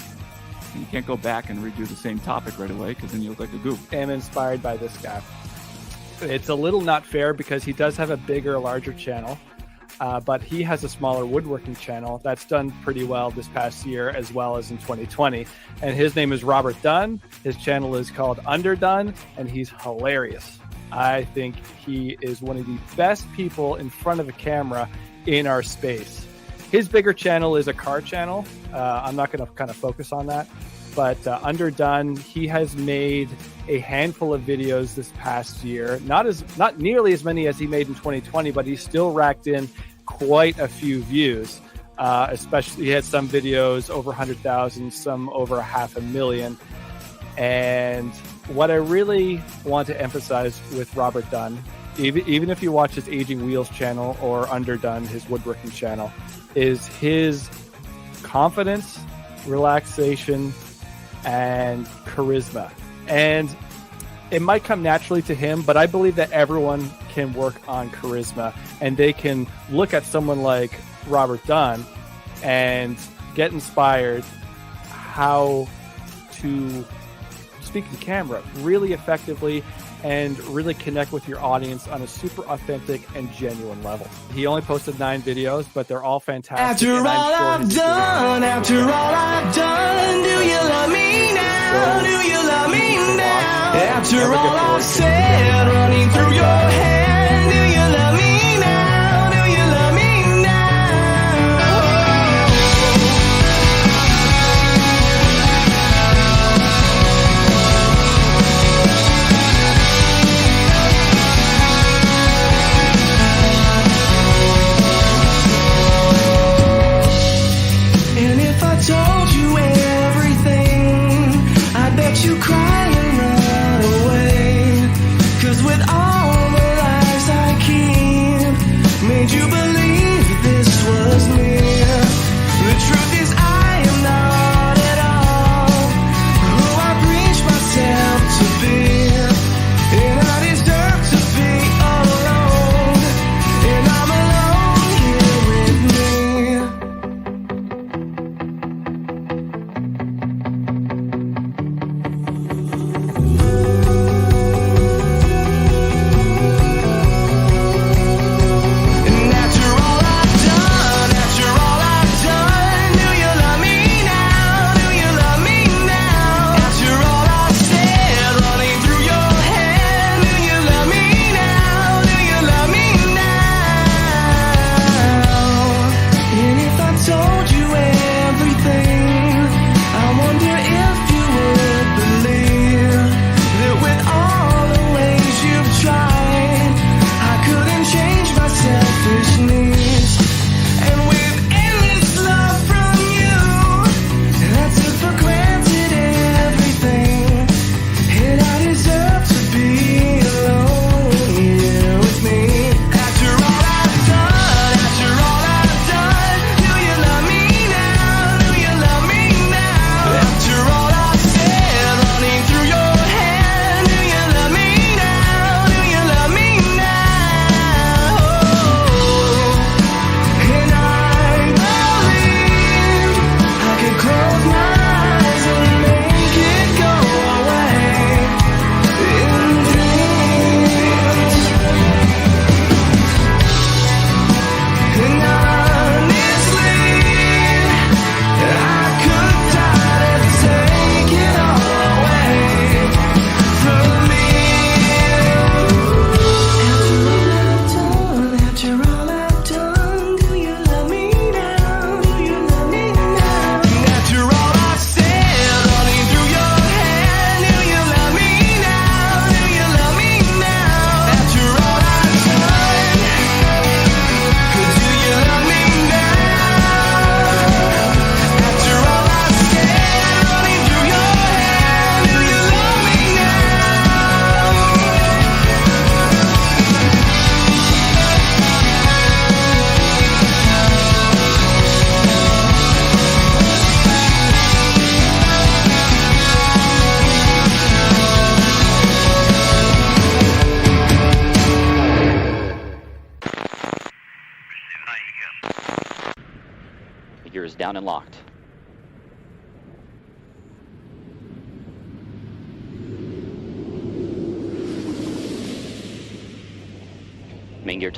And you can't go back and redo the same topic right away because then you look like a goof. I'm inspired by this guy. It's a little not fair because he does have a bigger, larger channel, but he has a smaller woodworking channel that's done pretty well this past year as well as in 2020. And his name is Robert Dunn. His channel is called Underdone, and he's hilarious. I think he is one of the best people in front of a camera in our space. His bigger channel is a car channel. I'm not going to kind of focus on that, but Underdone, he has made a handful of videos this past year. Not nearly as many as he made in 2020, but he still racked in quite a few views. Especially, he had some videos over 100,000, some over 500,000. And what I really want to emphasize with Robert Dunn, even if you watch his Aging Wheels channel or Underdone, his woodworking channel, is his confidence, relaxation, and charisma. And it might come naturally to him, but I believe that everyone can work on charisma, and they can look at someone like Robert Dunn and get inspired how to speak to camera really effectively and really connect with your audience on a super authentic and genuine level. He only posted 9 videos, but they're all fantastic. After all I've done, do you love me now? Do you love me now? After all I've said, running through your head, do you love me now? Do you love me And if I told you everything, I bet you cry and run away. 'Cause with all the lies I keep, made you believe this was me. The truth is I am not at all who I preach myself to be. And I deserve to be alone, and I'm alone here with me. And after all I've done, do you love me now? Do you love me now? After all I've said, running through your head, do you love me now? Do you love me now? And if I told you everything, I wonder if you would believe that with all the ways you've tried, I couldn't change my selfish needs. And with endless love from you, I took for granted everything. And I deserve to be alone here with me. After all I've done, do you love me now? Do you love me now? After all I've said, running through your head, do you love me now? Do you love me now? And I believe I could close my eyes and make it go away in dreams. And honestly, I could die to take it all away from me. After all I've done, do you love me now? Do you love me now? And after all I've said, running through your head, do you love me now? Do you love me now? After all I've done, do you love me now? After all I've said, running through your head, do you love me Figure is down and locked. Main gear touch.